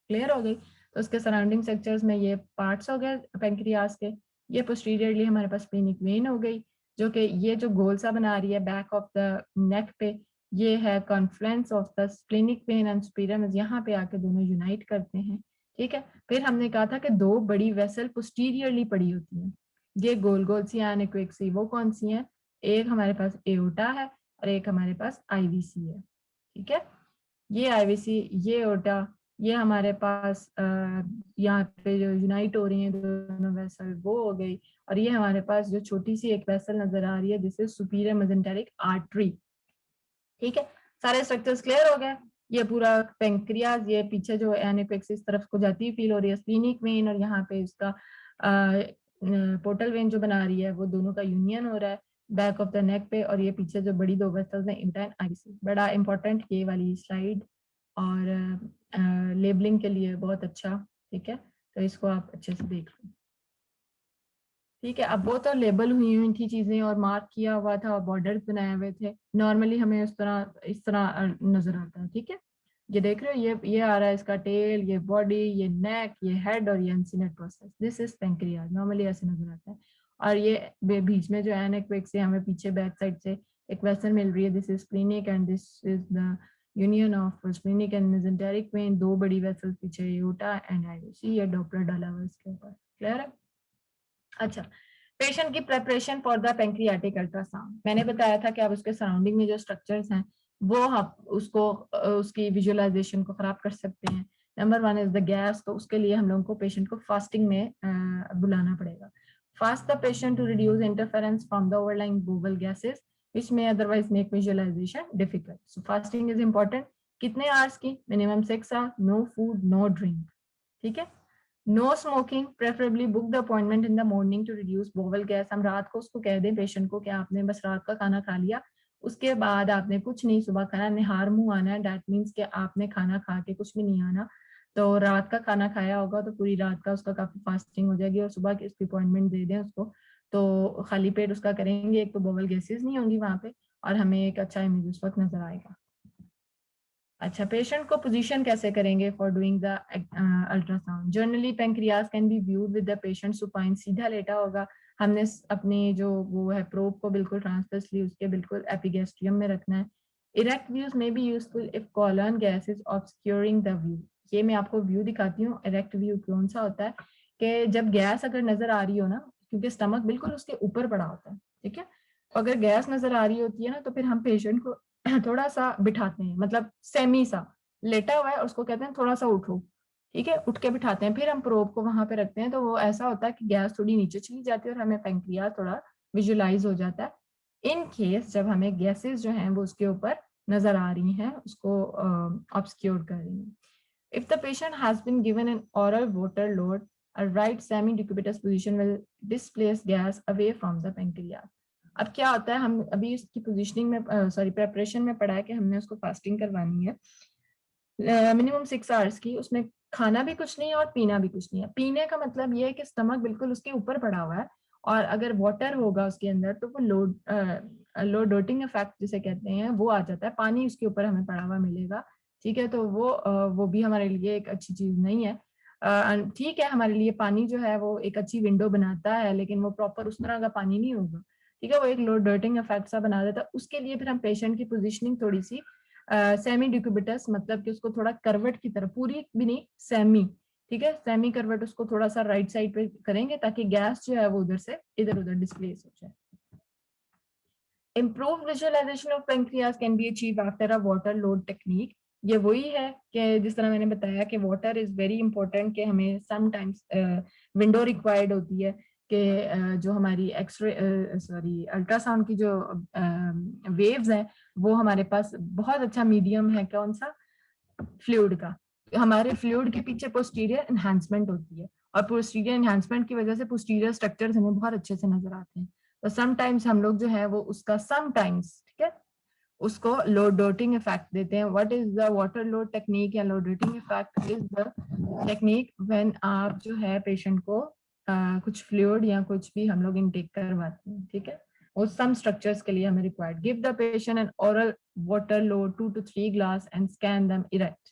क्लियर हो गई? तो उसके सराउंडिंग स्ट्रक्चर्स में ये पार्ट्स हो गए पेंक्रियाज के। ये पोस्टीरियरली हमारे पास स्प्लीनिक वेन हो गई, जो कि ये जो गोल सा बना रही है बैक ऑफ द नेक पे, ये है Confluence of the splenic when and superior, यहाँ पे आके दोनों यूनाइट करते हैं। ठीक है, फिर हमने कहा था कि दो बड़ी वेसल पोस्टीरियरली पड़ी होती हैं, ये गोल गोल सी एनेक्विक सी, वो कौन सी हैं? एक हमारे पास एओर्टा है और एक हमारे पास आईवीसी है। ठीक है, ये आईवीसी, ये एओर्टा, ये हमारे पास यहाँ पे जो यूनाइट हो रही हैं दोनों वेसल, वो हो गई। और ये हमारे पास जो छोटी सी एक वेसल नजर आ रही है, this is superior mesenteric artery. ठीक है, सारे स्ट्रक्चर्स क्लियर हो गए। ये पूरा पेंक्रियाज, ये पीछे जो एनिक्विक्स इस तरफ को जाती फील हो रही है, स्प्लीनिक वेन, और यहाँ पे इसका पोर्टल वेन जो बना रही है, वो दोनों का यूनियन हो रहा है बैक ऑफ द नेक पे। और ये पीछे जो बड़ी दो वेसल्स हैं, इंटर एंड आईवीसी, बड़ा इंपॉर्टेंट ये वाली स्लाइड, और लेबलिंग के लिए बहुत अच्छा। ठीक है, तो इसको आप अच्छे से देख लो। ठीक है, अब वो तो लेबल हुई थी चीजें और मार्क किया हुआ था और बॉर्डर बनाए हुए थे, नॉर्मली हमें इस तरह नजर आता है। ठीक है, ये देख रहे हो, ये आ रहा है इसका टेल, ये बॉडी, ये नेक, ये हेड, और ये uncinate process, this is pancreas, normally ऐसे नजर आता है। और ये बीच में जो एनेक्विक से हमें पीछे बैक साइड से एक वेसल मिल रही है, this is splenic and this is the union of splenic and mesenteric when, 2 बड़ी वेसल्स पीछे एओर्टा एंड आईवीसी, या डॉपलर डाला हुआ इसके ऊपर। क्लियर है? अच्छा, पेशेंट की preparation for the pancreatic ultrasound, मैंने बताया था कि आप उसके सराउंडिंग में जो स्ट्रक्चर्स हैं वो आप उसको उसकी विजुअलाइजेशन को खराब कर सकते हैं। नंबर 1 इज द गैस, तो उसके लिए हम लोगों को पेशेंट को फास्टिंग में बुलाना पड़ेगा। Fast the patient to reduce interference from the overlying bubble gases which may otherwise make visualization difficult. So fasting is important. कितने आवर्स की? Minimum 6 hour, no food no drink. ठीक है? No smoking, preferably book the appointment in the morning to reduce bowel gas. हम रात को उसको कह दें पेशेंट को कि आपने बस रात का खाना खा लिया, उसके बाद आपने कुछ नहीं सुबह खाना, निहार मुंह आना है, दैट मीन्स कि आपने खाना खा के कुछ भी नहीं आना। तो रात का खाना खाया होगा तो पूरी रात का उसका काफी फास्टिंग हो जाएगी, और सुबह की उसकी अपॉइंटमेंट दे दें उसको, तो खाली पेट उसका करेंगे, एक तो बोवल गैसेस नहीं होंगी वहां पे, और हमें एक अच्छा इमेज उस वक्त नजर आएगा। अच्छा, पेशेंट को पोजीशन कैसे करेंगे for doing the ultrasound? Generally pancreas can be viewed with the patient supine, सीधा लेटा होगा, हमने अपनी जो वो है प्रोब को बिल्कुल ट्रांसवर्सली उसके बिल्कुल एपिगैस्ट्रियम में रखना है। इरेक्ट व्यूज में be useful if colon gas is obscuring the view. ये मैं आपको व्यू दिखाती हूँ। इरेक्ट व्यू कौन सा होता है कि जब गैस अगर नजर आ रही हो ना, क्योंकि स्टमक बिल्कुल उसके ऊपर पड़ा होता है, ठीक है, अगर गैस नजर आ रही होती है ना, तो फिर हम पेशेंट को थोड़ा सा बिठाते हैं, मतलब सेमी सा लेटा हुआ है, उसको कहते हैं थोड़ा सा उठो, ठीक है, उठ के बिठाते हैं, फिर हम प्रोब को वहां पे रखते हैं, तो वो ऐसा होता है कि गैस थोड़ी नीचे चली जाती है और हमें पेंक्रियास थोड़ा विजुलाइज हो जाता है। इन केस जब हमें गैसेस जो हैं वो उसके ऊपर नजर आ रही हैं, उसको ऑब्सक्योर कर रही हैं। If the patient has been given an oral water load, a right semi-decubitus position will displace gas away from the pancreas. अब क्या होता है, हम अभी इसकी पोजीशनिंग में सॉरी प्रेपरेशन में पढ़ा है कि हमने उसको फास्टिंग करवानी है मिनिमम 6 आवर्स की, उसमें खाना भी कुछ नहीं है और पीना भी कुछ नहीं है। पीने का मतलब ये है कि स्टमक बिल्कुल उसके ऊपर पड़ा हुआ है, और अगर वाटर होगा उसके अंदर तो वो लोडोटिंग इफेक्ट जिसे कहते हैं वो आ जाता है, पानी उसके ऊपर हमें पड़ा हुआ मिलेगा, ठीक है, तो वो भी हमारे लिए एक अच्छी चीज नहीं है। ठीक है, हमारे लिए पानी जो है वो एक अच्छी विंडो बनाता है, लेकिन वो प्रॉपर उस तरह का पानी नहीं होगा, ठीक है, वो एक लो डर्टिंग इफेक्ट सा बना देता है। उसके लिए फिर हम पेशेंट की पोजीशनिंग थोड़ी सी सेमी डिक्यूबिटस, मतलब कि उसको थोड़ा करवट की तरफ, पूरी भी नहीं, सेमी, ठीक है, सेमी करवट उसको थोड़ा सा राइट साइड पे करेंगे ताकि गैस जो है वो उधर से इधर उधर डिस्प्लेस हो जाए। Improved visualization of pancreas can be achieved after a water load technique. ये वही है कि जिस तरह मैंने बताया कि वाटर इज वेरी इंपॉर्टेंट, कि हमें समटाइम्स विंडो रिक्वायर्ड होती है कि जो हमारी एक्सरे सॉरी अल्ट्रासाउंड की जो वेव्स हैं वो हमारे पास बहुत अच्छा मीडियम है, कौन सा? फ्लूइड का। हमारे फ्लूइड के पीछे पोस्टीरियर एनहांसमेंट होती है, और पोस्टीरियर एनहांसमेंट की वजह से पोस्टीरियर स्ट्रक्चर्स हमें बहुत अच्छे से नजर आते हैं। तो समटाइम्स हम लोग जो है वो उसका समटाइम्स, ठीक है, उसको लोड डोटिंग इफेक्ट देते हैं। What is the water load technique या load dotting effect? Is the technique when आप जो है पेशेंट को कुछ फ्लूइड या कुछ भी हम लोग इनटेक करवाते हैं, ठीक है, वो सम स्ट्रक्चर्स के लिए हमें required. Give the patient N oral water load 2 to 3 glass and scan them erect,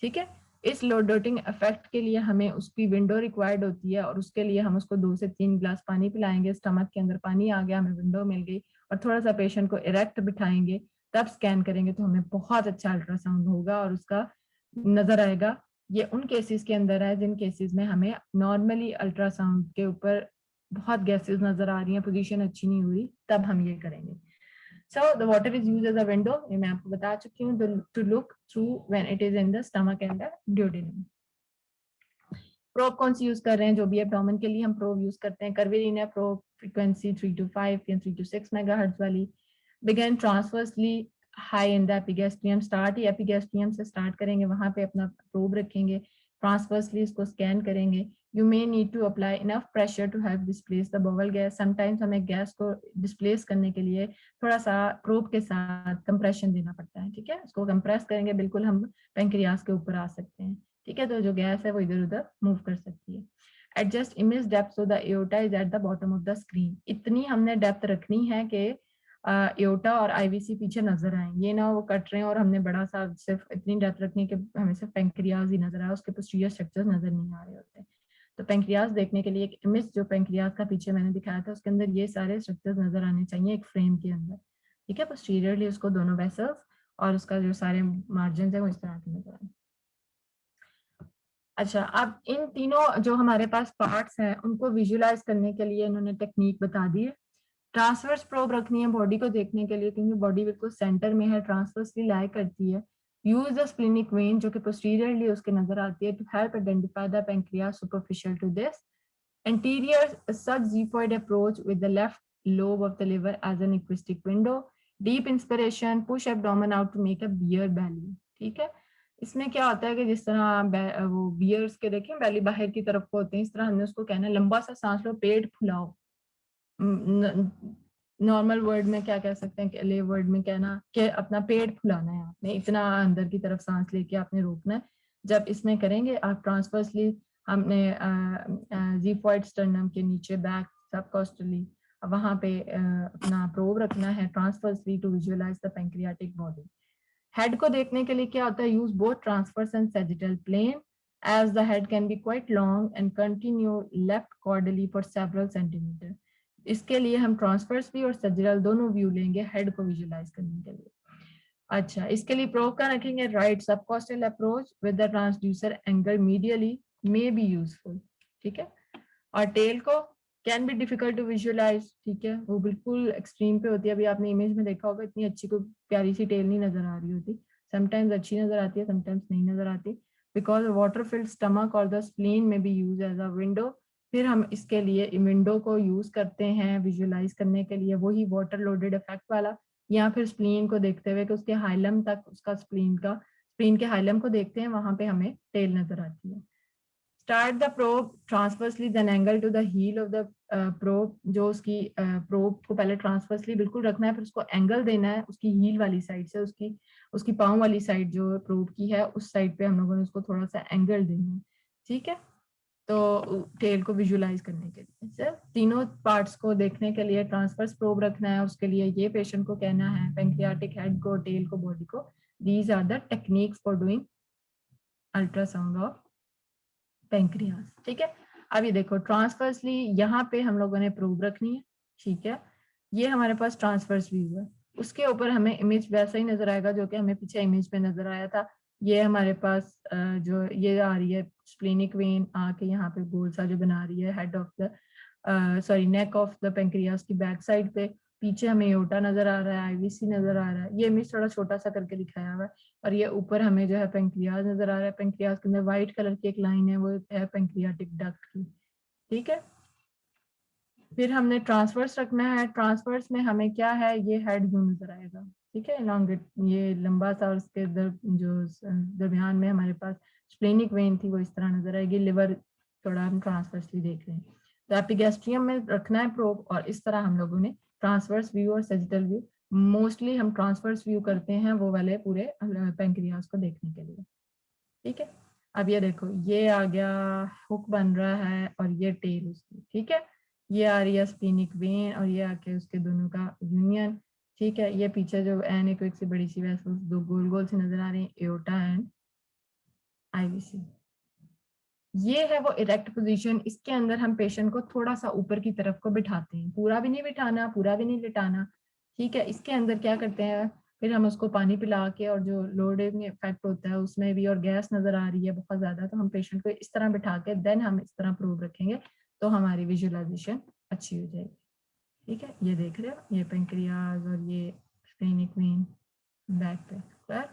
ठीक है। इस लोड डोटिंग इफेक्ट के लिए हमें उसकी विंडो रिक्वायर्ड होती है, और उसके लिए हम उसको 2 से 3 ग्लास पानी पिलाएंगे, स्टमक के अंदर पानी आ गया, हमें विंडो मिल गई, और थोड़ा सा पेशेंट को इरेक्ट बिठाएंगे, तब स्कैन करेंगे तो हमें बहुत अच्छा अल्ट्रासाउंड होगा और उसका नजर आएगा। ये उन केसेस के अंदर है जिन केसेस में हमें नॉर्मली अल्ट्रासाउंड के ऊपर बहुत गैसेस नजर आ रही हैं, पोजीशन अच्छी नहीं हुई, तब हम ये करेंगे। So the water is used as a window, ये मैं आपको बता चुकी हूँ, to look through when it is in the stomach and the duodenum. Probe कौन सी यूज कर रहे हैं? जो भी एब्डोमेन के लिए हम प्रोब यूज करते हैं, कर्विलिनियर प्रोब, फ्रीक्वेंसी 3 to 5 या 3 to 6 मेगाहर्ट्ज वाली। Begin transversely high in the epigastrium, start he epigastrium से स्टार्ट करेंगे, वहां पे अपना प्रोब रखेंगे, ट्रांसवर्सली इसको स्कैन करेंगे। You may need to apply enough pressure to have displace the bubble gas, sometimes हमें गैस को डिस्प्लेस करने के लिए थोड़ा सा प्रोब के साथ कंप्रेशन देना पड़ता है, ठीक है, उसको कंप्रेस करेंगे, बिल्कुल हम पेंक्रियास के ऊपर आ सकते हैं, ठीक है, तो जो गैस है वो इधर उधर मूव कर सकती है। Adjust image depth so the aorta is at the bottom of the screen, इतनी हमने डेप्थ रखनी है कि एओर्टा और आईवीसी पीछे नजर आए, ये ना वो कट रहे हैं और हमने बड़ा सा सिर्फ इतनी डेप्थ रखनी है कि हमें सिर्फ पेंक्रियाज ही नजर आए, उसके पोस्टीरियर स्ट्रक्चर्स नजर नहीं आ रहे होते। तो पेंक्रियाज देखने के लिए एक इमेज जो पेंक्रियाज का पीछे मैंने दिखाया था उसके अंदर ये सारे स्ट्रक्चर्स नजर आने चाहिए एक फ्रेम के अंदर, ठीक है, पोस्टीरियरली उसको दोनों वेसल्स और उसका जो सारे मार्जिन है वो इस तरह के नजर आए। अच्छा, अब इन तीनों जो हमारे पास पार्ट्स हैं उनको विजुलाइज करने के लिए इन्होंने टेक्निक बता दी है। ट्रांसवर्स प्रोब रखनी है बॉडी को देखने के लिए, क्योंकि बॉडी बिल्कुल सेंटर में है, ट्रांसवर्सली लाई करती है। यूज द स्प्लेनिक वेन जो कि पोस्टीरियरली उसके नजर आती है, to help identify the pancreas superficial to this. Anterior subxiphoid approach with the left lobe of the liver as an acoustic window. Deep inspiration, push abdomen out to make a beer belly. ठीक है, इसमें क्या होता है कि जिस तरह वो बियर्स के देखें बेली बाहर की तरफ को होते हैं, इस तरह हमने उसको कहना है लंबा सा सांस लो, पेट फुलाओ। नॉर्मल वर्ड में क्या कह सकते हैं, ले वर्ड में कहना कि अपना पेट फुलाना है आपने, इतना अंदर की तरफ सांस लेके आपने रोकना है। जब इसमें करेंगे आप ट्रांसवर्सली, हमने जीफॉइड स्टर्नम के नीचे बैक सबकॉस्टली वहां पे अपना प्रोब रखना है transversely to visualise the pancreatic body. Head को देखने के लिए क्या होता है, use both transverse and sagittal plane as the head can be quite long and continue left caudally for several centimeter. इसके लिए हम ट्रांसवर्स भी और सैजिटल दोनों व्यू लेंगे हेड को विजुलाइज करने के लिए। अच्छा, इसके लिए प्रोब का रखेंगे right subcostal approach with the transducer angle medially may be useful. ठीक है, और टेल को can be difficult to visualise. ठीक है, वो बिल्कुल एक्सट्रीम पे होती है, अभी आपने इमेज में देखा होगा इतनी अच्छी कोई प्यारी सी टेल नहीं नजर आ रही होती, समटाइम्स अच्छी नजर आती है, समटाइम्स नहीं नजर आती, बिकॉज वाटर फिल्ड स्टमक और the spleen may be use as a window. फिर हम इसके लिए विंडो को यूज करते हैं विजुअलाइज करने के लिए, वही वाटर लोडेड इफेक्ट वाला, या फिर स्प्लीन को देखते हुए कि उसके हाइलम तक उसका स्प्लीन के हाइलम को देखते हैं, वहां पे हमें टेल नजर आती है। Start the probe transversely then angle to the heel of the probe। जो उसकी probe को पहले transversely बिल्कुल रखना है, फिर उसको एंगल देना है उसकी हील वाली साइड से, उसकी पाँव वाली साइड जो probe की है उस साइड पे हम लोगों ने उसको थोड़ा सा एंगल देना है। ठीक है, तो टेल को विजुलाइज करने के लिए सर तीनों पार्ट्स को देखने के लिए ट्रांसवर्स प्रोब रखना है, उसके लिए ये पेशेंट को कहना है पैंक्रियाटिक हेड को, टेल को, बॉडी को। These are the techniques for doing ultrasound of pancreas. ठीक है, अब ये देखो ट्रांसवर्सली यहाँ पे हम लोगों ने प्रोब रखनी है। ठीक है, ये हमारे पास ट्रांसवर्स व्यू है, उसके ऊपर हमें इमेज वैसा ही नजर आएगा जो कि हमें पीछे इमेज में नजर आया था। ये हमारे पास जो ये आ रही है स्प्लेनिक वेन आके यहाँ पे गोल सा जो बना रही है head of the sorry neck of the pancreas की बैक साइड पे। पीछे हमें एओर्टा नजर आ रहा है, आईवीसी नजर आ रहा है, ये इमेज थोड़ा छोटा सा करके दिखाया हुआ है। और ये ऊपर हमें जो है पैंक्रियाज नजर आ रहा है, पैंक्रियाज के अंदर व्हाइट कलर की एक लाइन है, वो है पैंक्रियाटिक डक्ट की। ठीक है, फिर हमने ट्रांसवर्स रखना है, ट्रांसवर्स में हमें क्या है, ये हेड व्यू नजर आएगा। ठीक है, लॉन्ग ये लंबा सा, और उसके जो दरमियान में हमारे पास स्प्लेनिक वेन थी वो इस तरह नजर आएगी। लिवर थोड़ा हम ट्रांसवर्सली देख रहे हैं, तो एपिगैस्ट्रियम में रखना है प्रोब, और इस तरह हम लोगों ने ट्रांसवर्स व्यू और सैजिटल व्यू, मोस्टली हम ट्रांसवर्स व्यू करते हैं वो वाले पूरे पैंक्रियाज को देखने के लिए। ठीक है, अब ये देखो ये आ गया हुक बन रहा है और ये टेल उसकी। ठीक है, ये आ रही है स्प्लेनिक वेन और ये आके उसके दोनों का यूनियन। ठीक है, ये पीछे जो एन एक सी बड़ी सी वेसल्स दो गोल गोल से नजर आ रही है, एओर्टा एंड आईवीसी। ये है वो इरेक्ट पोजीशन, इसके अंदर हम पेशेंट को थोड़ा सा ऊपर की तरफ को बिठाते हैं, पूरा भी नहीं बिठाना, पूरा भी नहीं लिटाना। ठीक है, इसके अंदर क्या करते हैं, फिर हम उसको पानी पिला के, और जो लोडिंग इफेक्ट होता है उसमें भी, और गैस नजर आ रही है बहुत ज्यादा, तो हम पेशेंट को इस तरह बिठा के देन हम इस तरह प्रूव रखेंगे, तो हमारी विजुअलाइजेशन अच्छी हो जाएगी। ठीक है, ये देख रहे हो, ये पैंक्रियाज और ये स्प्लेनिक वेन बैक पे।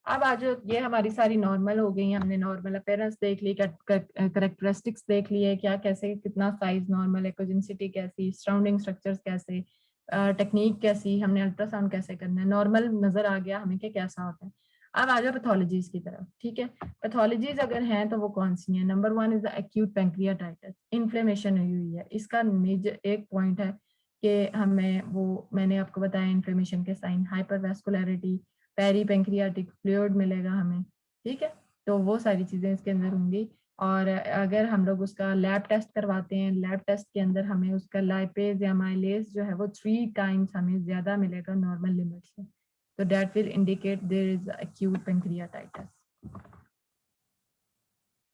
अब आज ये हमारी सारी नॉर्मल हो गई, हमने नॉर्मल अपेयरेंस देख ली, करेक्टरिस्टिक्स देख लिए, क्या कैसे कितना साइज नॉर्मल है, कोजेंसिटी कैसी, सराउंडिंग स्ट्रक्चर्स कैसे, टेक्निक कैसी, हमने अल्ट्रासाउंड कैसे करना है, नॉर्मल नजर आ गया हमें कि कैसा होता है। अब आ जाओ पैथोलॉजीज की तरफ। ठीक है, पैथोलॉजीज अगर हैं तो वो कौन सी हैं। Number 1 is the acute pancreatitis, inflammation हुई हुई है, इसका मेजर एक पॉइंट है कि हमें वो मैंने आपको बताया इन्फ्लेमेशन के साइन, हाइपरवेस्कुलरिटी, पेरी पैंक्रियाटिक फ्लूइड मिलेगा हमें। ठीक है, तो वो सारी चीजें इसके अंदर होंगी। और अगर हम लोग उसका लैब टेस्ट करवाते हैं, लैब टेस्ट के अंदर हमें उसका लाइपेज या माइलेज जो है वो 3 टाइम्स हमें ज्यादा मिलेगा नॉर्मल लिमिट से, तो that will indicate there is acute pancreatitis.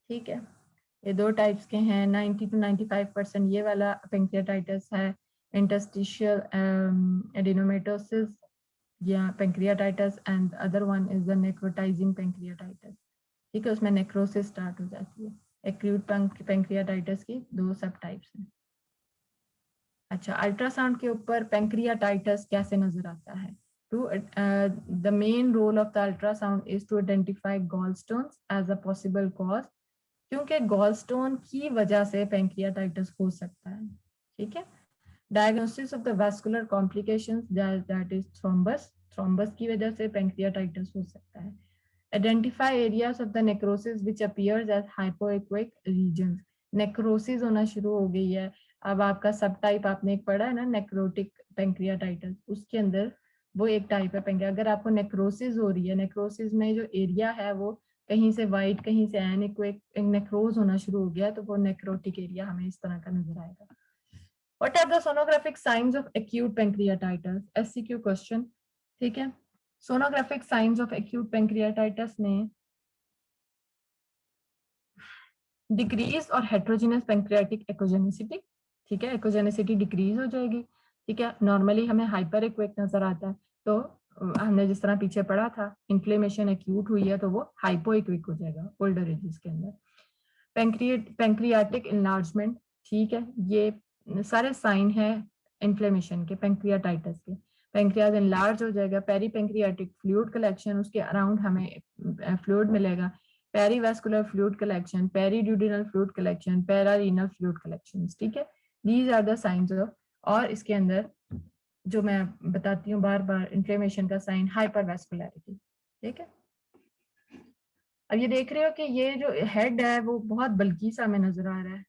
ठीक है, ये दो टाइप्स के हैं, 90 to 95% ये वाला पैंक्रियाटाइटिस है, interstitial adenomatosis या pancreatitis, and other one is the necrotizing pancreatitis. ठीक है, उसमें नेक्रोसिस स्टार्ट हो जाती है। एक्यूट पैंक्रियाटाइटिस की 2 सब टाइप्स हैं। अच्छा, अल्ट्रासाउंड के ऊपर पैंक्रियाटाइटिस कैसे नजर आता है? To the main role of the ultrasound is to identify gallstones as a possible cause, क्योंकि गॉलस्टोन की वजह से पैंक्रियाटाइटिस हो सकता है। ठीक है, diagnosis of the vascular complications, that is thrombus, thrombus की वजह से पैंक्रियाटाइटिस हो सकता है। Identify areas of the necrosis which appears as hypoechoic regions. Necrosis होना शुरू हो गई है। अब आपका सब टाइप आपने एक पढ़ा है ना, नेक्रोटिक पैंक्रियाटाइटिस, उसके अंदर वो एक टाइप है पैंक्रिया। अगर आपको नेक्रोसिस हो रही है, नेक्रोसिस में जो एरिया है वो कहीं से वाइट कहीं से एनिक्विक नेक्रोज होना शुरू हो गया, तो वो नेक्रोटिक एरिया हमें इस तरह का नजर आएगा। What are the sonographic signs of acute pancreatitis? SCQ question, ठीक है। Sonographic science of acute pancreatitis में डिक्रीज और हेट्रोजेनस पैंक्रियाटिक एकोजेनिसिटी, ठीक है, एकोजेनिसिटी डिक्रीज हो जाएगी। ठीक है, नॉर्मली हमें हाइपर एक्वेक नजर आता है, तो हमने जिस तरह पीछे पढ़ा था, इन्फ्लेमेशन एक्यूट हुई है तो वो हाइपो एक्वेक हो जाएगा ओल्डर एजेस के अंदर। पैंक्रियाटिक इनलार्जमेंट, ठीक है, ये सारे साइन है इन्फ्लेमेशन के, पैंक्रियाटाइटिस के। पैंक्रियाज इनलार्ज हो जाएगा, पेरी पैंक्रियाटिक फ्लूइड कलेक्शन, उसके अराउंड हमें फ्लूइड मिलेगा, perivascular fluid collection, periduodenal fluid collection, perirenal fluid collection. ठीक है, these are the signs of, और इसके अंदर जो मैं बताती हूँ बार बार, इन्फ्लेमेशन का साइन हाइपरवास्कुलरिटी। ठीक है, अब ये देख रहे हो कि ये जो हेड है वो बहुत बल्कि सा हमें नजर आ रहा है,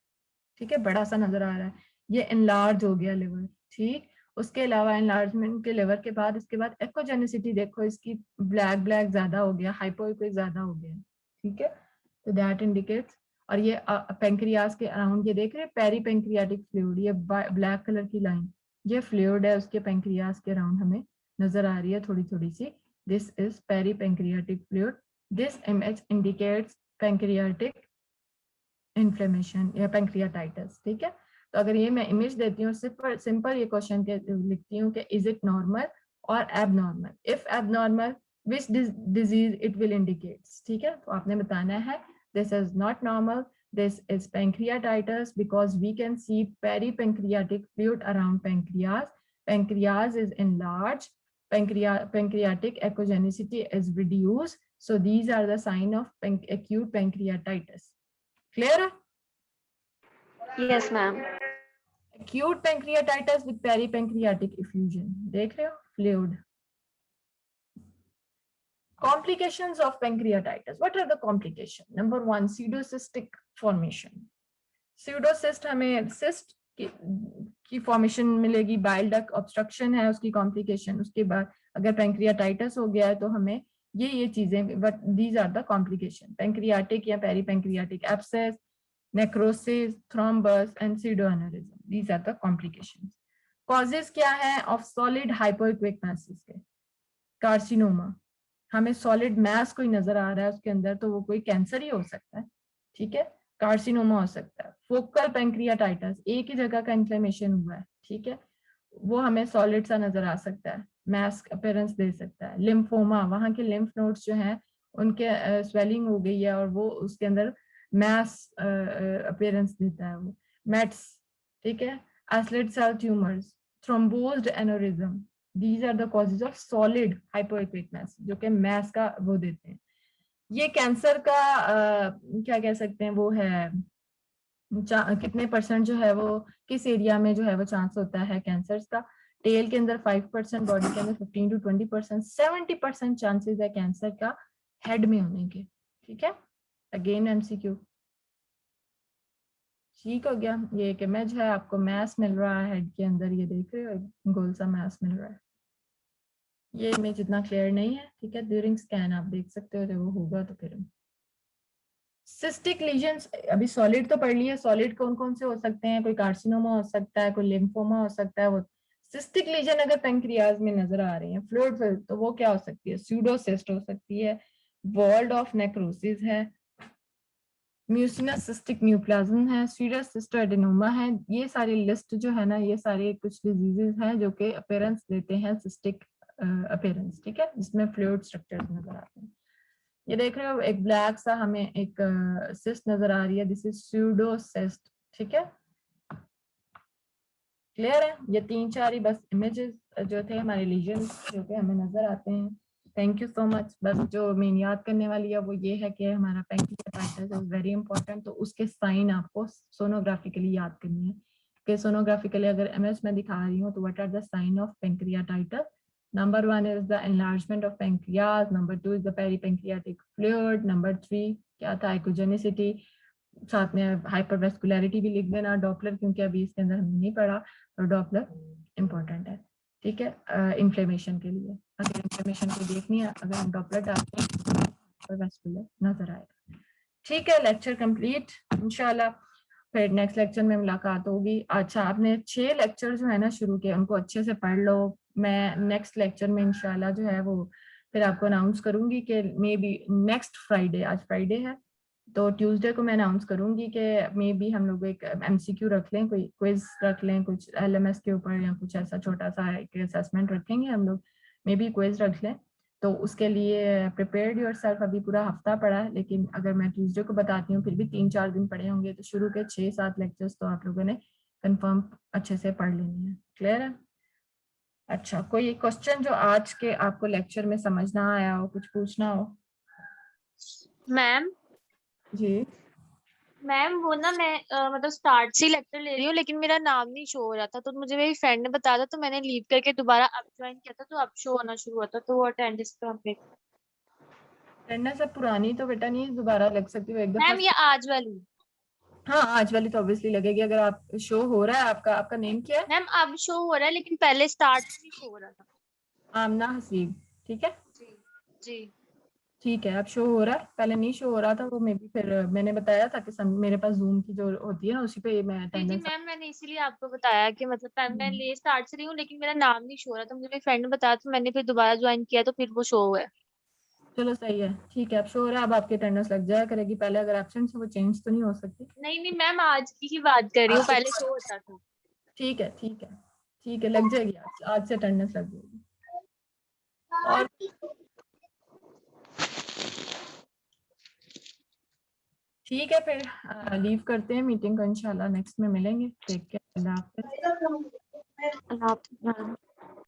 ठीक है, बड़ा सा नजर आ रहा है, ये एनलार्ज हो गया लिवर। ठीक, उसके अलावा एनलार्जमेंट के लिवर के बाद इसके बाद एकोजेनिसिटी देखो, इसकी ब्लैक ब्लैक ज्यादा हो गया, हाइपोइक ज्यादा हो गया। ठीक है, तो दैट इंडिकेट्स। और ये पेंक्रियास के अराउंड ये देख रहे हैं पेरी पेंक्रियाटिक फ्लूइड, ये ब्लैक कलर की लाइन, ये फ्लूइड है उसके पेंक्रियास के अराउंड हमें नजर आ रही है थोड़ी थोड़ी सी। This is peri pancreatic fluid. This image indicates pancreatic inflammation या पैंक्रियाटाइटिस। ठीक है, तो अगर ये मैं इमेज देती हूँ, सिंपल ये क्वेश्चन के लिखती हूँ कि इज इट नॉर्मल और abnormal, if abnormal which disease it will indicates. ठीक है, तो आपने बताना है this is not normal, this is pancreatitis because we can see peripancreatic fluid around pancreas, pancreas is enlarged, pancreatic echogenicity is reduced, so these are the sign of acute pancreatitis. Clear? Yes, ma'am. Acute pancreatitis with peripancreatic effusion. देख रहे हो, fluid. Complications of pancreatitis. What are the complications? Number one, pseudocystic formation. Pseudocyst हमें cyst की फॉर्मेशन मिलेगी, बाइल डक्ट ऑब्स्ट्रक्शन है उसकी कॉम्प्लिकेशन। उसके बाद अगर पैंक्रियाटाइटिस हो गया है तो हमें ये चीजें, but these are the complication, pancreatic या peripancreatic abscess, necrosis, thrombus and pseudoaneurysm. These are the complications. Causes क्या है of solid hypoechoic masses के? Carcinoma, हमें solid mass कोई नजर आ रहा है उसके अंदर, तो वो कोई कैंसर ही हो सकता है। ठीक है, कार्सिनोमा हो सकता है। फोकल पैंक्रियाटाइटिस, एक ही जगह का इन्फ्लेमेशन हुआ है, ठीक है, वो हमें सॉलिड सा नजर आ सकता है, मैस अपीयरेंस दे सकता है। लिम्फोमा, वहां के लिम्फ नोड्स जो हैं उनके स्वेलिंग हो गई है और वो उसके अंदर मैस अपीयरेंस देता है वो। मेट्स, ठीक है, islet cell tumours, thrombosed aneurysm, these are the causes of solid hypoechoic mass, जो कि मैस का वो देते हैं। ये कैंसर का क्या कह सकते हैं, वो है कितने परसेंट जो है वो किस एरिया में जो है वो चांस होता है कैंसर का? टेल के अंदर 5%, बॉडी के अंदर 15 to 20%, 70% चांसेस है कैंसर का हेड में होने के। ठीक है, अगेन एमसीक्यू। ठीक हो गया, ये एक इमेज है, आपको मैस मिल रहा है हेड के अंदर, ये देख रहे हो गोल सा मैस मिल रहा है। ये इमेज इतना क्लियर नहीं है, ठीक है, ड्यूरिंग स्कैन आप देख सकते हो, जब वो होगा तो फिर। सिस्टिक लीजन्स, अभी सॉलिड तो पढ़ लिया, सॉलिड कौन कौन से हो सकते हैं? कोई कार्सिनोमा हो सकता है, कोई लिम्फोमा हो सकता है। वो सिस्टिक लीजन अगर पैंक्रियाज में नजर आ रही है फ्लूइड फिल, तो वो क्या हो सकती है? स्यूडोसिस्ट हो सकती है, वॉल्ड ऑफ नेक्रोसिस है, म्यूसिनस सिस्टिक न्यूप्लाज्म है, सीरस सिस्टोएडेनोमा है। ये सारी लिस्ट जो है ना, ये सारे कुछ डिजीजेस हैं जो कि अपीयरेंस देते हैं सिस्टिक अपीयरेंस, ठीक है, जिसमें फ्लूइड स्ट्रक्चर्स नजर आते हैं। ये देख रहे हो एक ब्लैक सा हमें एक सिस्ट नजर आ रही है, दिस इज स्यूडोसिस्ट, ठीक है, क्लियर है। ये 3-4 ही बस इमेजेस जो थे हमारे लीजन्स जो कि हमें नजर आते हैं। Thank you so much. बस जो मेन याद करने वाली है वो ये है कि हमारा पैंक्रियाटाइटिस इज वेरी इंपॉर्टेंट, तो उसके साइन आपको सोनोग्राफिकली याद करनी है कि सोनोग्राफिकली अगर एमएस में दिखा रही हूँ तो what are the sign of pancreatitis. Number 1 is the enlargement of pancreas, number 2 is the peripancreatic fluid, number 3 क्या था echogenicity, साथ में हाइपरवेस्कुलरिटी भी लिख देना, डॉपलर क्योंकि अभी इसके अंदर हमने नहीं पढ़ा, और डॉपलर इम्पोर्टेंट है, ठीक है, इन्फ्लेमेशन के लिए। अगर इन्फ्लेमेशन को देखनी है, अगर हम डॉपलर डालते हैं तो हाइपरवेस्कुलर नजर आएगा। ठीक है, लेक्चर कंप्लीट इंशाल्लाह, फिर नेक्स्ट लेक्चर में मुलाकात होगी। अच्छा, आपने 6 लेक्चर जो है ना शुरू किए, उनको अच्छे से पढ़ लो। मैं नेक्स्ट लेक्चर में इंशाल्लाह जो है वो फिर आपको अनाउंस करूंगी कि मे बी नेक्स्ट फ्राइडे, आज फ्राइडे है तो ट्यूसडे को मैं अनाउंस करूंगी कि मे बी हम लोग एक एमसीक्यू रख लें, कोई क्विज रख लें कुछ एलएमएस के ऊपर, या कुछ ऐसा छोटा सा एक असेसमेंट रखेंगे हम लोग, मे बी क्विज रख लें। तो उसके लिए प्रिपेयर्ड योरसेल्फ, अभी पूरा हफ्ता पड़ा है, लेकिन अगर मैं ट्यूसडे को बताती हूँ फिर भी 3-4 दिन पड़े होंगे, तो शुरू के 6-7 लेक्चर्स तो आप लोगों ने कंफर्म अच्छे से पढ़ लेनी है। क्लियर है? अच्छा, कोई क्वेश्चन जो आज के आपको लेक्चर में समझ ना आया हो, कुछ पूछना हो? मैम जी मैम वो ना मैं मतलब स्टार्ट से लेक्चर ले रही हूँ, लेकिन मेरा नाम नहीं शो हो रहा था, तो मुझे मेरी फ्रेंड ने बताया था, तो मैंने लीव करके दोबारा अब ज्वाइन किया था, तो अब शो होना शुरू हुआ था, तो वो अटेंडेंस पे। अटेंडेंस अब पुरानी तो बेटा नहीं दोबारा लग सकती, वो एक दफा। मैम ये आज वाली। हाँ, आज वाली तो ऑब्वियसली लगेगी। अगर आप शो हो रहा है, आपका आपका नेम क्या है? मैम अब शो हो रहा है, लेकिन पहले स्टार्ट से नहीं शो हो रहा था। आमना हसीब, ठीक है। जी जी ठीक है, अब शो हो रहा है, पहले नहीं शो हो रहा था, वो मे बी फिर मैंने बताया था कि मेरे पास जूम की जो होती है ना, उसी पे मैं जी जी अटेंडेंस। मैम, मैंने इसीलिए आपको बताया कि मतलब मैं ले स्टार्ट से रही हूँ, लेकिन मेरा नाम नहीं शो हो रहा था, मुझे मेरी फ्रेंड ने बताया, तो मैंने फिर दोबारा ज्वाइन किया, तो फिर वो शो हुआ है। चलो सही है, ठीक है, अब शो हो रहा है, अब आपकी अटेंडेंस लग जाया करेगी। पहले अगर एब्सेंट है वो चेंज तो नहीं हो सकती। नहीं नहीं मैम, आज की ही बात कर रही हूँ, आपके पहले शो होता था। ठीक है, ठीक है, ठीक है, लग जाएगी, आज से अटेंडेंस लग जाएगी। और ठीक है, फिर लीव करते हैं, मीटिंग को इंशाल्लाह नेक्स्ट में मिलेंगे। टेक केयर, अल्लाह हाफिज़। अल्लाह हाफ़िज़ मैम।